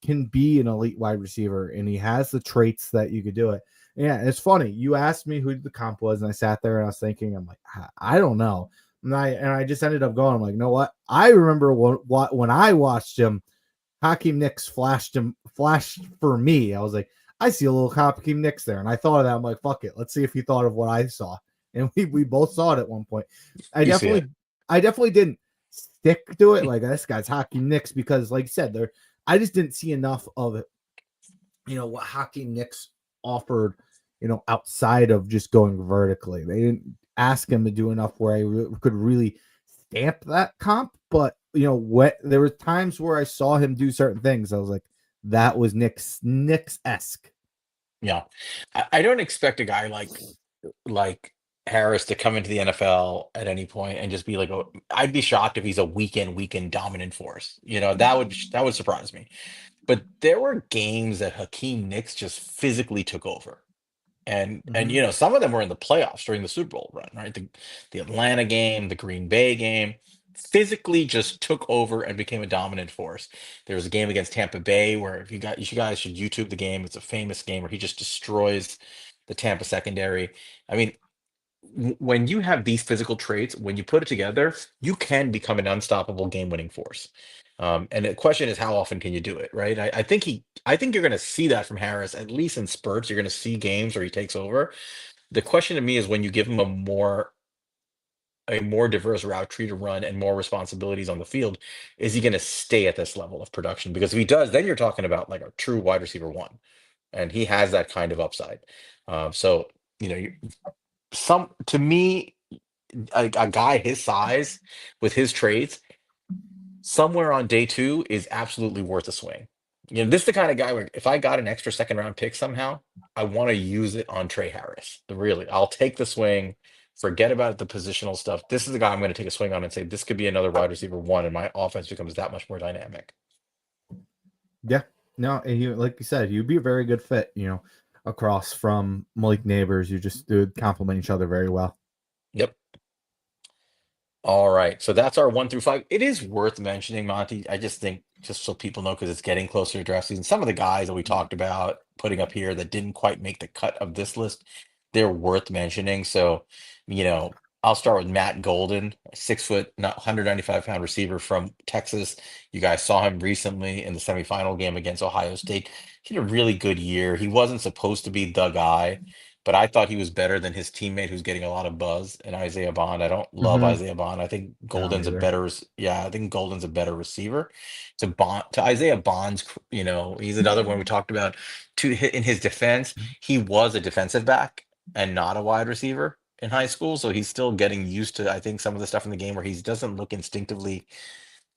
can be an elite wide receiver, and he has the traits that you could do it. Yeah, it's funny. You asked me who the comp was, and I sat there and I was thinking, I'm like, I don't know. And I just ended up going, I'm like, you know what? I remember when I watched him, Hakeem Nicks flashed for me. I was like, I see a little Hakeem Nicks there. And I thought of that. I'm like, fuck it. Let's see if he thought of what I saw. And we both saw it at one point. I You see it. definitely I definitely didn't stick to it like this guy's Hakeem Nicks because, like you said, I just didn't see enough of it, what Hakeem Nicks offered, outside of just going vertically. They didn't ask him to do enough where I could really stamp that comp. But what there were times where I saw him do certain things. I was like, that was Nick's esque. Yeah. I don't expect a guy like Harris to come into the NFL at any point and just be like, I'd be shocked if he's a weekend dominant force. That would surprise me. But there were games that Hakeem Nicks just physically took over. And Mhm. some of them were in the playoffs during the Super Bowl run, right? The Atlanta game, the Green Bay game, physically just took over and became a dominant force. There was a game against Tampa Bay where if you guys should YouTube the game. It's a famous game where he just destroys the Tampa secondary. I mean, when you have these physical traits, when you put it together, you can become an unstoppable game-winning force. And the question is, how often can you do it, right? I think you're going to see that from Harris, at least in spurts. You're going to see games where he takes over. The question to me is when you give him a more diverse route tree to run and more responsibilities on the field, is he going to stay at this level of production? Because if he does, then you're talking about like a true wide receiver one, and he has that kind of upside. So some to me, a guy his size with his traits somewhere on day two is absolutely worth a swing. This is the kind of guy where if I got an extra second round pick somehow, I want to use it on Trey Harris. Really, I'll take the swing. Forget about the positional stuff. This is the guy I'm going to take a swing on and say this could be another wide receiver one, and my offense becomes that much more dynamic. Yeah. No, and like you said, you'd be a very good fit, across from Malik Neighbors. You just would complement each other very well. Yep. All right. So that's our 1 through 5. It is worth mentioning, Monty. I just think, just so people know, because it's getting closer to draft season, some of the guys that we talked about putting up here that didn't quite make the cut of this list, they're worth mentioning. So, I'll start with Matt Golden, 6 foot, not 195-pound receiver from Texas. You guys saw him recently in the semifinal game against Ohio State. He had a really good year. He wasn't supposed to be the guy, but I thought he was better than his teammate who's getting a lot of buzz in Isaiah Bond. I don't love Mm-hmm. Isaiah Bond. I think I don't Golden's a either. better, yeah, I think Golden's a better receiver. To Isaiah Bond's, he's another one we talked about. In his defense, he was a defensive back and not a wide receiver in high school, so he's still getting used to, I think, some of the stuff in the game where he doesn't look instinctively,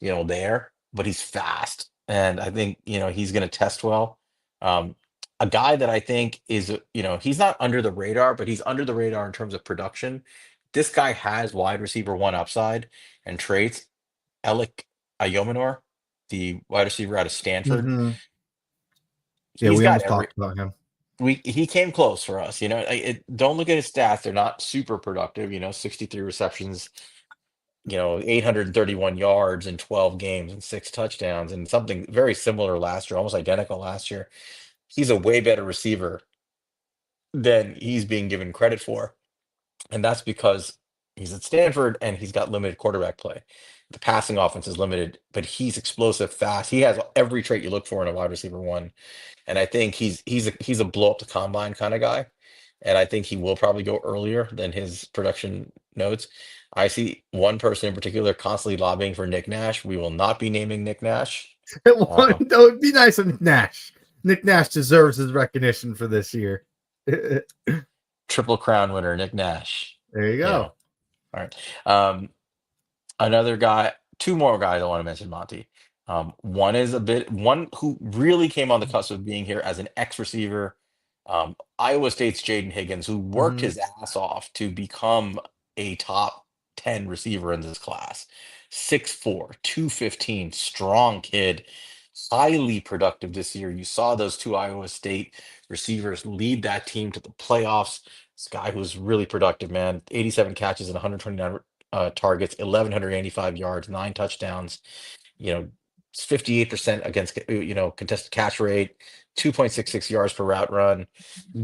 there, but he's fast. And I think, he's going to test well. Um, a guy that I think is, he's not under the radar, but he's under the radar in terms of production. This guy has wide receiver one upside and traits. Alec Ayomanor, the wide receiver out of Stanford, Mm-hmm. Yeah, he's we got almost every. talked about him. He came close for us. Don't look at his stats; they're not super productive. 63 receptions, 831 yards in 12 games and 6 touchdowns, and something very similar last year, almost identical last year. He's a way better receiver than he's being given credit for. And that's because he's at Stanford and he's got limited quarterback play. The passing offense is limited, but he's explosive, fast. He has every trait you look for in a wide receiver one. And I think he's a blow up the combine kind of guy. And I think he will probably go earlier than his production notes. I see one person in particular constantly lobbying for Nick Nash. We will not be naming Nick Nash. Uh, That would be nice of Nick Nash. Nick Nash deserves his recognition for this year. There Triple Crown winner Nick Nash. you You go. know, all right. Um, Another guy, two more guys I want to mention, Monty. One who really came on the cusp of being here as an ex receiver. Iowa State's Jaden Higgins, who worked Mm-hmm. his ass off to become a top 10 receiver in this class. 6'4, 215, strong kid, highly productive this year. You saw those two Iowa State receivers lead that team to the playoffs. This guy who's really productive, man. 87 catches and 129 targets, 1,185 yards, 9 touchdowns. You know, 58% against contested catch rate, 2.66 yards per route run.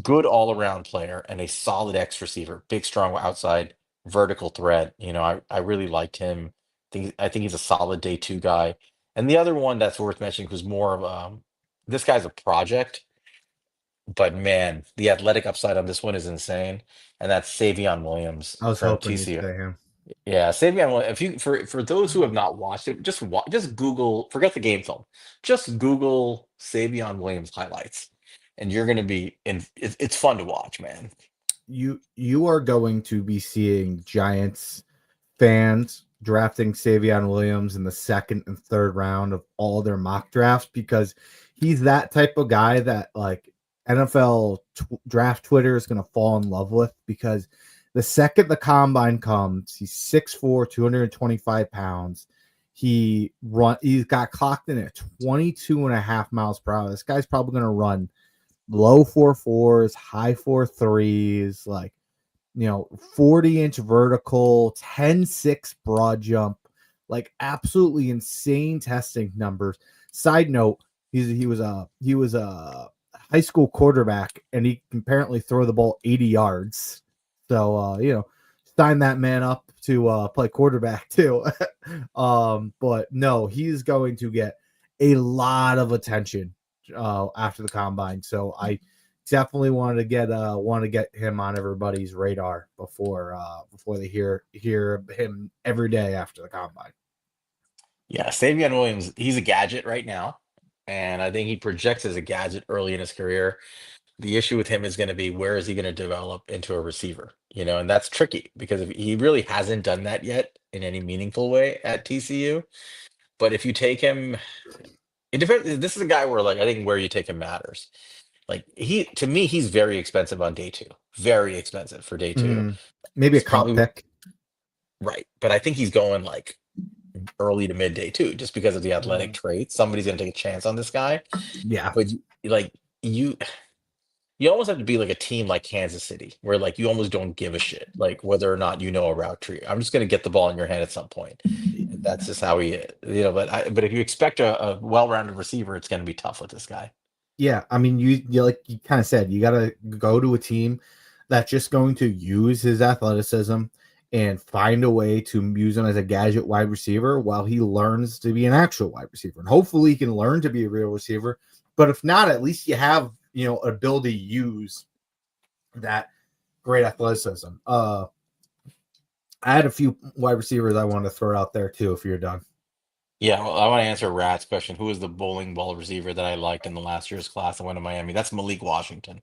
Good all around player and a solid X receiver. Big, strong outside vertical threat. I really liked him. I think he's a solid day two guy. And the other one that's worth mentioning who's more of this guy's a project, but man, the athletic upside on this one is insane. And that's Savion Williams I was from hoping you'd TCU. say him. Yeah, Savion. If you for those who have not watched it, just Google. Forget the game film. Just Google Savion Williams highlights, and you're gonna be in. It's fun to watch, man. You are going to be seeing Giants fans drafting Savion Williams in the second and third round of all their mock drafts because he's that type of guy that like NFL draft Twitter is going to fall in love with because the second the combine comes, he's 6'4", 225 pounds. He's got clocked in at 22 and a half miles per hour. This guy's probably going to run low 4.4s, high 4.3s, like 40-inch vertical, 10.6 broad jump, like absolutely insane testing numbers. Side note, he was a high school quarterback, and he can apparently throw the ball 80 yards. So sign that man up to play quarterback too. But no, he's going to get a lot of attention after the combine. So I definitely want to get him on everybody's radar before they hear him every day after the combine. Yeah, Savion Williams, he's a gadget right now, and I think he projects as a gadget early in his career. The issue with him is going to be where is he going to develop into a receiver, and that's tricky because if he really hasn't done that yet in any meaningful way at TCU. But if you take him, it depends. This is a guy where, like, I think where you take him matters. Like, to me, he's very expensive on day two, very expensive for day two. Mm, maybe a It's comp probably pick. right, but I think he's going like early to midday too, just because of the athletic Mm, traits. Somebody's going to take a chance on this guy, yeah, but like you. You almost have to be like a team like Kansas City, where like you almost don't give a shit, like whether or not you know a route tree. I'm just going to get the ball in your hand at some point. And that's just how he is, But if you expect a well-rounded receiver, it's going to be tough with this guy. yeah. I mean, you like you kind of said, you got to go to a team that's just going to use his athleticism and find a way to use him as a gadget wide receiver while he learns to be an actual wide receiver. And hopefully he can learn to be a real receiver. But if not, at least you have, ability to use that great athleticism. I had a few wide receivers I wanted to throw out there too, if you're done. Yeah, well, I want to answer Rat's question. Who is the bowling ball receiver that I liked in the last year's class that went to Miami? That's Malik Washington.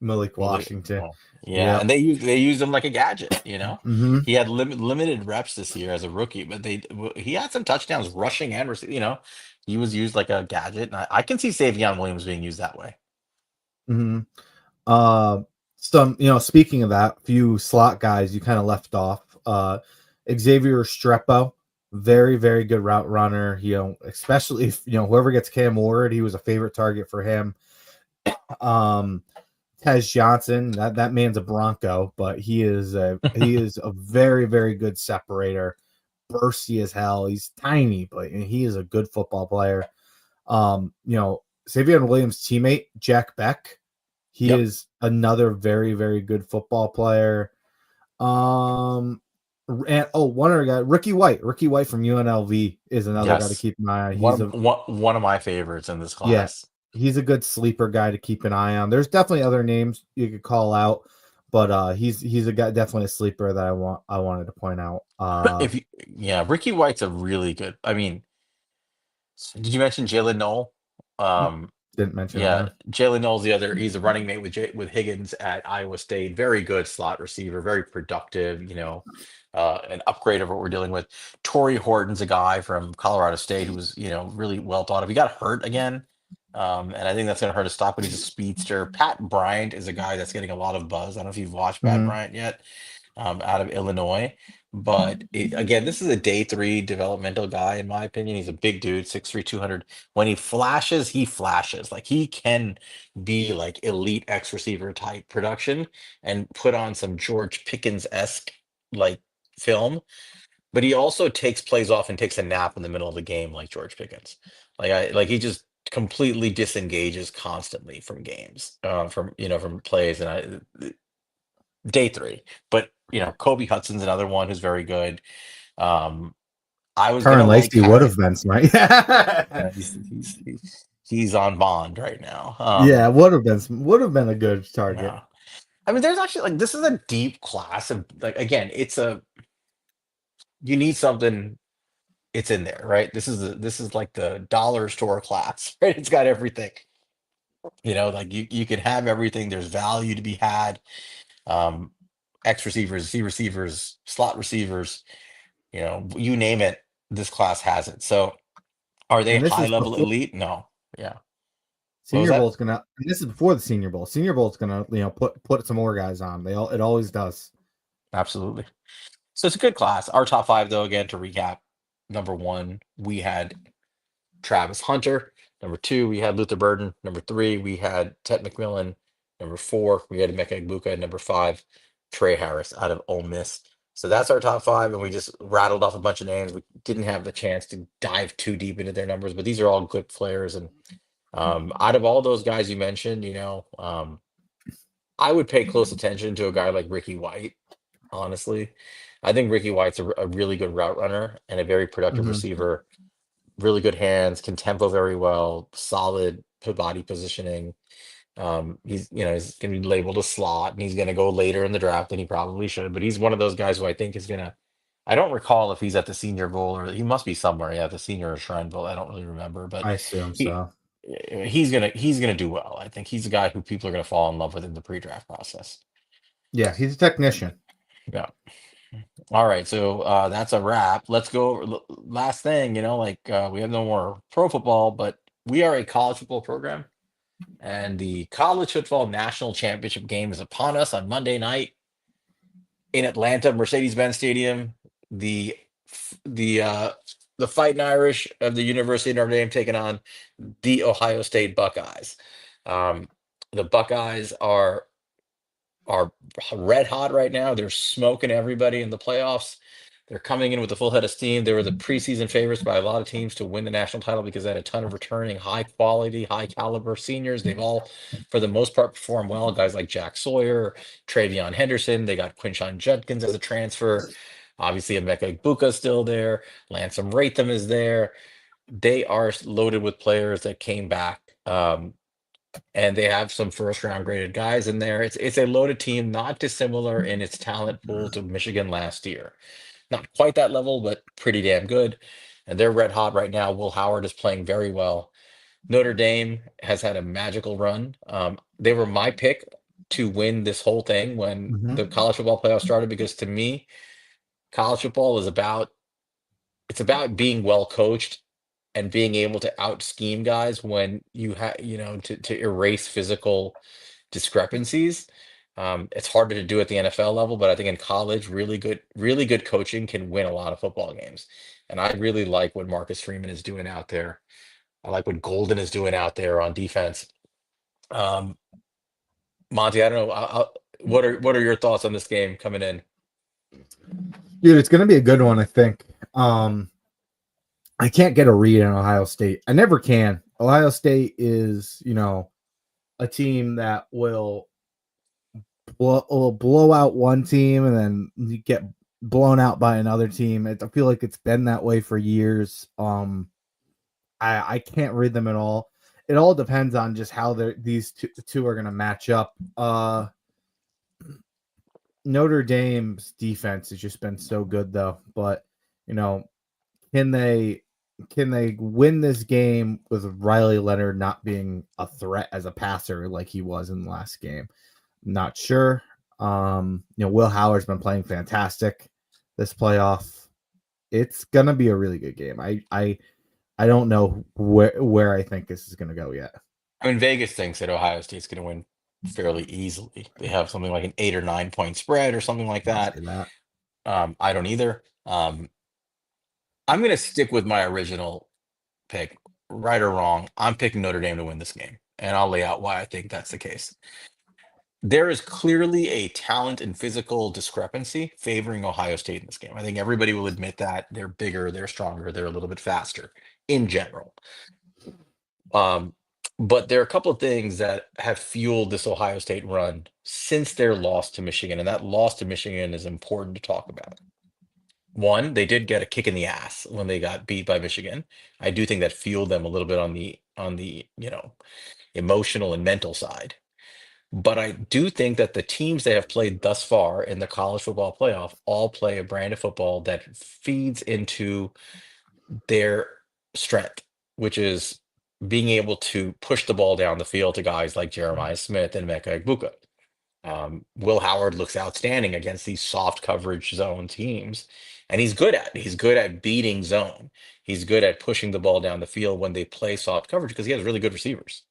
Malik Malik, Washington. yeah, and Yep. they used him like a gadget. Mm-hmm. He had limited reps this year as a rookie, but he had some touchdowns rushing and receiving. He was used like a gadget, and I can see Savion Williams being used that way. Mm-hmm. Uh, speaking of that, few slot guys you kind of left off. Xavier Strepo, very, very good route runner. Especially if whoever gets Cam Ward, he was a favorite target for him. Um, Tez Johnson, that man's a Bronco, but he is a very, very good separator, bursty as hell. He's tiny, but he is a good football player. Savion Williams' teammate, Jack Beck, he Yep. is another very, very good football player. One other guy, Ricky White. Ricky White from UNLV is another guy to Yes. keep an eye on. One of my favorites in this Yeah, class. he's a good sleeper guy to keep an eye on. There's definitely other names you could call out, but he's a guy, definitely a sleeper that I wanted to point out. Yeah, Ricky White's a really good. I mean, did you mention Jalen Noel? Nope, Um, didn't mention him yeah, there. Jalen Noel's the other. He's a running mate with Higgins at Iowa State. Very good slot receiver, very productive. An upgrade of what we're dealing with. Torrey Horton's a guy from Colorado State who was really well thought of. He got hurt again, and I think that's going to hurt his stock. But he's a speedster. Pat Bryant is a guy that's getting a lot of buzz. I don't know if you've watched Pat Mm-hmm. Bryant yet, out of Illinois. But again, this is a day three developmental guy, in my opinion. He's a big dude, 6'3", 200. When he flashes, he flashes. Like, he can be like elite X receiver type production and put on some George Pickens-esque like film. But he also takes plays off and takes a nap in the middle of the game like George Pickens. He just completely disengages constantly from games, from plays. And day three. But Kobe Hudson's another one who's very good. Um, I was gonna Current like Lacey would Harry. have been smart. He's on bond right now. Yeah, would have been a good target. Yeah. I mean, there's actually like this is a deep class of like again, you need something. It's in there, right? This is like the dollar store class, right? It's got everything. Like you can have everything. There's value to be had. Um, X receivers, Z receivers, slot receivers. You name it, this class has it. So are they And this high is level before elite? No. Yeah. What was Senior that? Bowl's gonna. And this is before the Senior Bowl. Senior Bowl's gonna put some more guys on. It always does. Absolutely. So it's a good class. Our top five, though, again, to recap. Number one, we had Travis Hunter. Number two, we had Luther Burden. Number three, we had Tet McMillan. Number four, we had Emeka Egbuka. And number five, Trey Harris out of Ole Miss. So that's our top five, and we just rattled off a bunch of names. We didn't have the chance to dive too deep into their numbers, but these are all good players. And out of all those guys you mentioned, I would pay close attention to a guy like Ricky White. Honestly, I think Ricky White's a really good route runner and a very productive Mhm. receiver. Really good hands, can tempo very well, solid body positioning. He's going to be labeled a slot, and he's going to go later in the draft than he probably should. But he's one of those guys who I think is going to. I don't recall if he's at the Senior Bowl or he must be somewhere. Yeah, the Senior or Shrine Bowl. I don't really remember, but I assume he so. he's gonna do well. I think he's a guy who people are going to fall in love with in the pre-draft process. Yeah, he's a technician. Yeah. All right, so that's a wrap. Let's go last thing. We have no more pro football, but we are a college football program. And the college football national championship game is upon us on Monday night in Atlanta, Mercedes-Benz Stadium. The the uh, the Fighting Irish of the University of Notre Dame taking on the Ohio State Buckeyes. Um, the Buckeyes are red hot right now. They're smoking everybody in the playoffs. They're coming in with a full head of steam. They were the preseason favorites by a lot of teams to win the national title because they had a ton of returning high quality, high caliber seniors. They've all, for the most part, performed well. Guys like Jack Sawyer, Travion Henderson. They got Quinshon Judkins as a transfer. Obviously, Emeka Egbuka is still there. Lansome Ratham is there. They are loaded with players that came back. And they have some first round graded guys in there. It's a loaded team, not dissimilar in its talent pool to Michigan last year. Not quite that level, but pretty damn good. And they're red hot right now. Will Howard is playing very well. Notre Dame has had a magical run. They were my pick to win this whole thing when the Mhm. college football playoff started because to me, college football is about being well coached and being able to out scheme guys when you have to erase physical discrepancies. It's harder to do at the NFL level, but I think in college, really good coaching can win a lot of football games. And I really like what Marcus Freeman is doing out there. I like what Golden is doing out there on defense. Um, Monty, I don't know. What are your thoughts on this game coming in? Dude, it's gonna be a good one, I think. I can't get a read on Ohio State. I never can. Ohio State is, a team that will blow out one team and then you get blown out by another team. I feel like it's been that way for years. I can't read them at all. It all depends on just how these two are going to match up. Notre Dame's defense has just been so good though, but you know, can they win this game with Riley Leonard not being a threat as a passer like he was in the last game? Not sure. Will Howard's been playing fantastic this playoff. It's gonna be a really good game. I don't know where I think this is gonna go yet. I mean, Vegas thinks that Ohio State's going to win fairly easily. They have something like an 8 or 9 point spread or something like I'll that. say that. I don't either. I'm going to stick with my original pick, right or wrong. I'm picking Notre Dame to win this game, and I'll lay out why I think that's the case. There is clearly a talent and physical discrepancy favoring Ohio State in this game. I think everybody will admit that they're bigger, they're stronger, they're a little bit faster in general. Um, but there are a couple of things that have fueled this Ohio State run since their loss to Michigan, and that loss to Michigan is important to talk about. One, they did get a kick in the ass when they got beat by Michigan. I do think that fueled them a little bit on the emotional and mental side. But I do think that the teams they have played thus far in the college football playoff all play a brand of football that feeds into their strength, which is being able to push the ball down the field to guys like Jeremiah Smith and Emeka Egbuka. Will Howard looks outstanding against these soft coverage zone teams, and he's good at beating zone. He's good at pushing the ball down the field when they play soft coverage because he has really good receivers.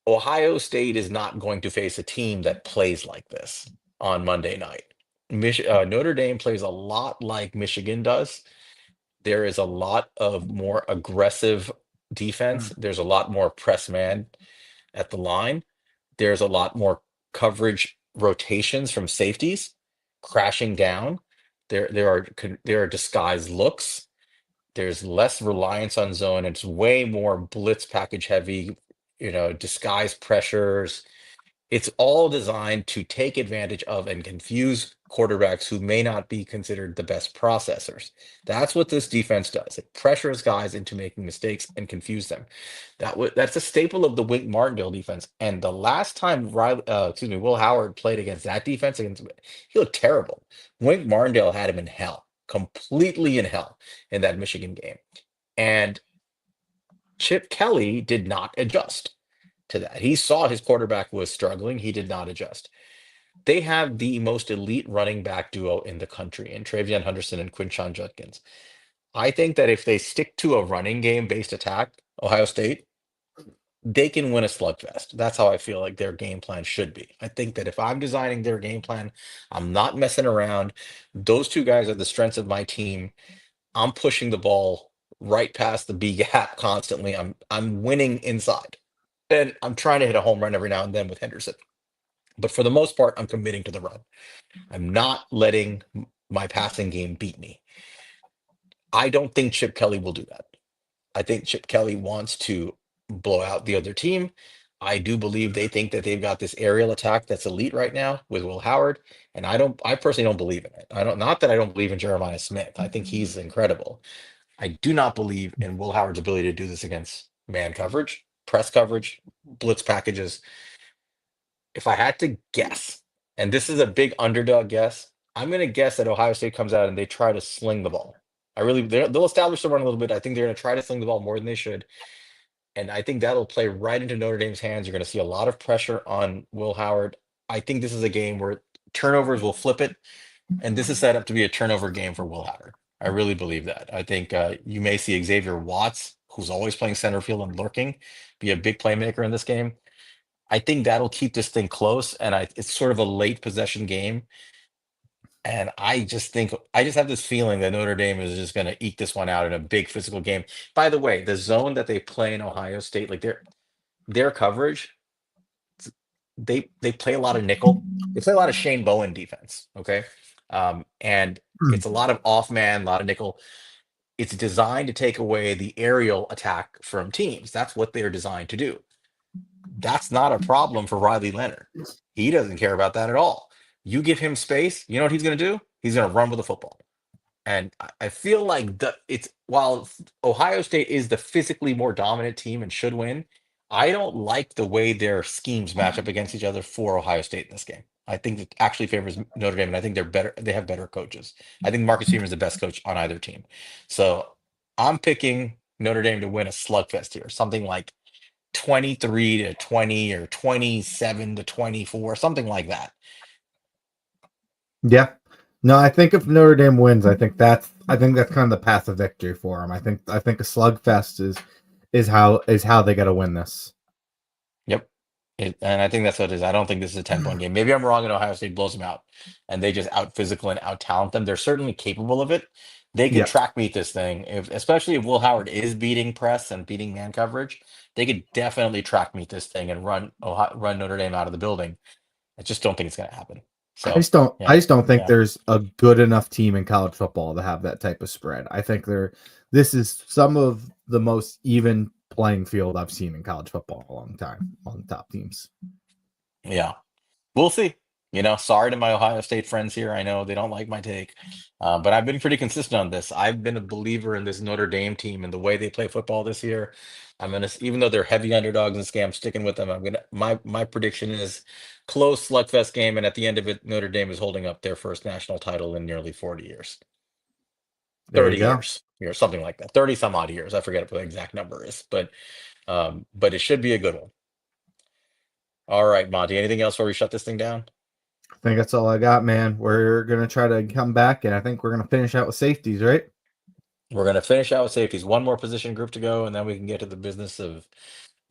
Ohio State is not going to face a team that plays like this on Monday night. Notre Dame plays a lot like Michigan does. There is a lot of more aggressive defense, there's a lot more press man at the line. There's a lot more coverage rotations from safeties crashing down. There are disguised looks. There's less reliance on zone. It's way more blitz package heavy, disguise pressures. It's all designed to take advantage of and confuse quarterbacks who may not be considered the best processors. That's what this defense does. It pressures guys into making mistakes and confuse them. That's a staple of the Wink Martindale defense. And the last time Will Howard played against that defense, he looked terrible. Wink Martindale had him in hell, completely in hell in that Michigan game. And Chip Kelly did not adjust to that. He saw his quarterback was struggling. He did not adjust. They have the most elite running back duo in the country in Travion Henderson and Quinshon Judkins. I think that if they stick to a running game based attack, Ohio State, they can win a slugfest. That's how I feel like their game plan should be. I think that if I'm designing their game plan, I'm not messing around. Those two guys are the strengths of my team. I'm pushing the ball right past the B gap constantly. I'm winning inside. And I'm trying to hit a home run every now and then with Henderson. But for the most part, I'm committing to the run. I'm not letting my passing game beat me. I don't think Chip Kelly will do that. I think Chip Kelly wants to blow out the other team. I do believe they think that they've got this aerial attack that's elite right now with Will Howard, and I personally don't believe in it. I don't Not that I don't believe in Jeremiah Smith. I think he's incredible. I do not believe in Will Howard's ability to do this against man coverage, press coverage, blitz packages. If I had to guess, and this is a big underdog guess, I'm going to guess that Ohio State comes out and they try to sling the ball. They'll establish the run a little bit. I think they're going to try to sling the ball more than they should. And I think that'll play right into Notre Dame's hands. You're going to see a lot of pressure on Will Howard. I think this is a game where turnovers will flip it. And this is set up to be a turnover game for Will Howard. I really believe that. I think you may see Xavier Watts, who's always playing center field and lurking, be a big playmaker in this game. I think that'll keep this thing close, and it's sort of a late possession game. And I just have this feeling that Notre Dame is just going to eke this one out in a big physical game. By the way, the zone that they play in Ohio State, like their coverage, they play a lot of nickel. They play a lot of Shane Bowen defense. Okay, and it's a lot of off man, a lot of nickel. It's designed to take away the aerial attack from teams. That's what they're designed to do. That's not a problem for Riley Leonard. He doesn't care about that at all. You give him space, you know what he's going to do? He's going to run with the football. And I feel like while Ohio State is the physically more dominant team and should win, I don't like the way their schemes match up against each other for Ohio State in this game. I think it actually favors Notre Dame, and I think they're better. They have better coaches. I think Marcus Freeman is the best coach on either team. So I'm picking Notre Dame to win a slugfest here, something like 23-20 or 27-24, something like that. Yeah. No, I think if Notre Dame wins, I think that's kind of the path of victory for them. I think a slugfest is how they got to win this. Yep. And I think that's what it is. I don't think this is a 10-point game. Maybe I'm wrong and Ohio State blows them out and they just out physical and out talent them. They're certainly capable of it. They can track meet this thing, especially if Will Howard is beating press and beating man coverage. They could definitely track meet this thing and run Notre Dame out of the building. I just don't think it's going to happen. So I just don't think there's a good enough team in college football to have that type of spread. I think this is some of the most even playing field I've seen in college football in a long time on top teams. Yeah, we'll see. Sorry to my Ohio State friends here. I know they don't like my take, but I've been pretty consistent on this. I've been a believer in this Notre Dame team and the way they play football this year. Even though they're heavy underdogs in this game, I'm sticking with them. My prediction is close slugfest game, and at the end of it, Notre Dame is holding up their first national title in nearly 40 years, 30 years, something like that, 30 some odd years. I forget what the exact number is, but it should be a good one. All right, Monty. Anything else before we shut this thing down? I think that's all I got, man. We're going to try to come back, and I think we're going to finish out with safeties, right? We're going to finish out with safeties. One more position group to go, and then we can get to the business of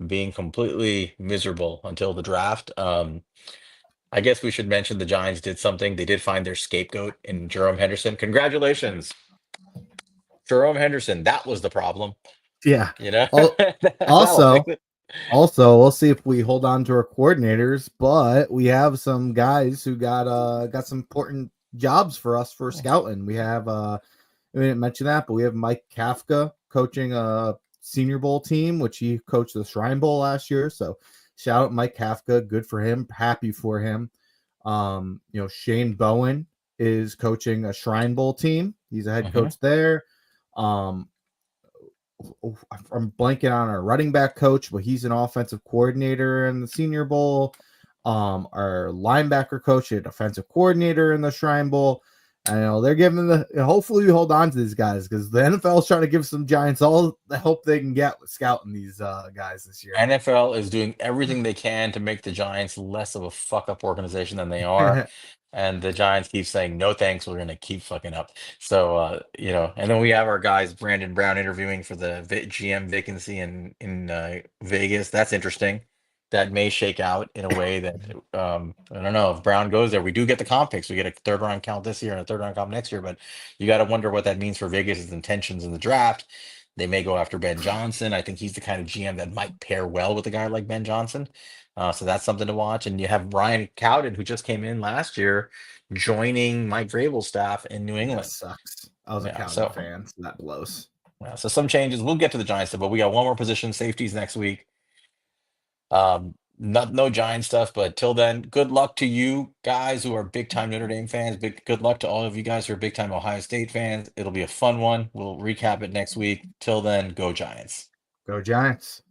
being completely miserable until the draft. I guess we should mention the Giants did something. They did find their scapegoat in Jerome Henderson. Congratulations, Jerome Henderson. That was the problem. Yeah. You know, Al- that'll fix Also, it. also, we'll see if we hold on to our coordinators, but we have some guys who got some important jobs for us for scouting. We have we didn't mention that, but we have Mike Kafka coaching a Senior Bowl team, which he coached the Shrine Bowl last year. So shout out Mike Kafka, good for him, happy for him. Shane Bowen is coaching a Shrine Bowl team. He's a head Mhm. coach there. Um, I'm blanking on our running back coach, but he's an offensive coordinator in the Senior Bowl. Our linebacker coach, a defensive coordinator in the Shrine Bowl. I know they're giving hopefully we hold on to these guys because the NFL is trying to give some Giants all the help they can get with scouting these guys this year. NFL is doing everything they can to make the Giants less of a fuck up organization than they are. And the Giants keep saying, no thanks, we're going to keep fucking up. So, and then we have our guys, Brandon Brown, interviewing for the GM vacancy in Vegas. That's interesting. That may shake out in a way that, I don't know if Brown goes there. We do get the comp picks. We get a third round count this year and a third round count next year, but you got to wonder what that means for Vegas's intentions in the draft. They may go after Ben Johnson. I think he's the kind of GM that might pair well with a guy like Ben Johnson. So that's something to watch. And you have Ryan Cowden, who just came in last year, joining Mike Vrabel's staff in New That England. sucks. I was a Yeah. Cowden So, fan, so that blows. so some changes. We'll get to the Giants, but we got one more position, safeties next week. Not no Giant stuff, but till then, good luck to you guys who are big time Notre Dame fans. Good luck to all of you guys who are big time Ohio State fans. It'll be a fun one. We'll recap it next week. Till then, go Giants. Go Giants.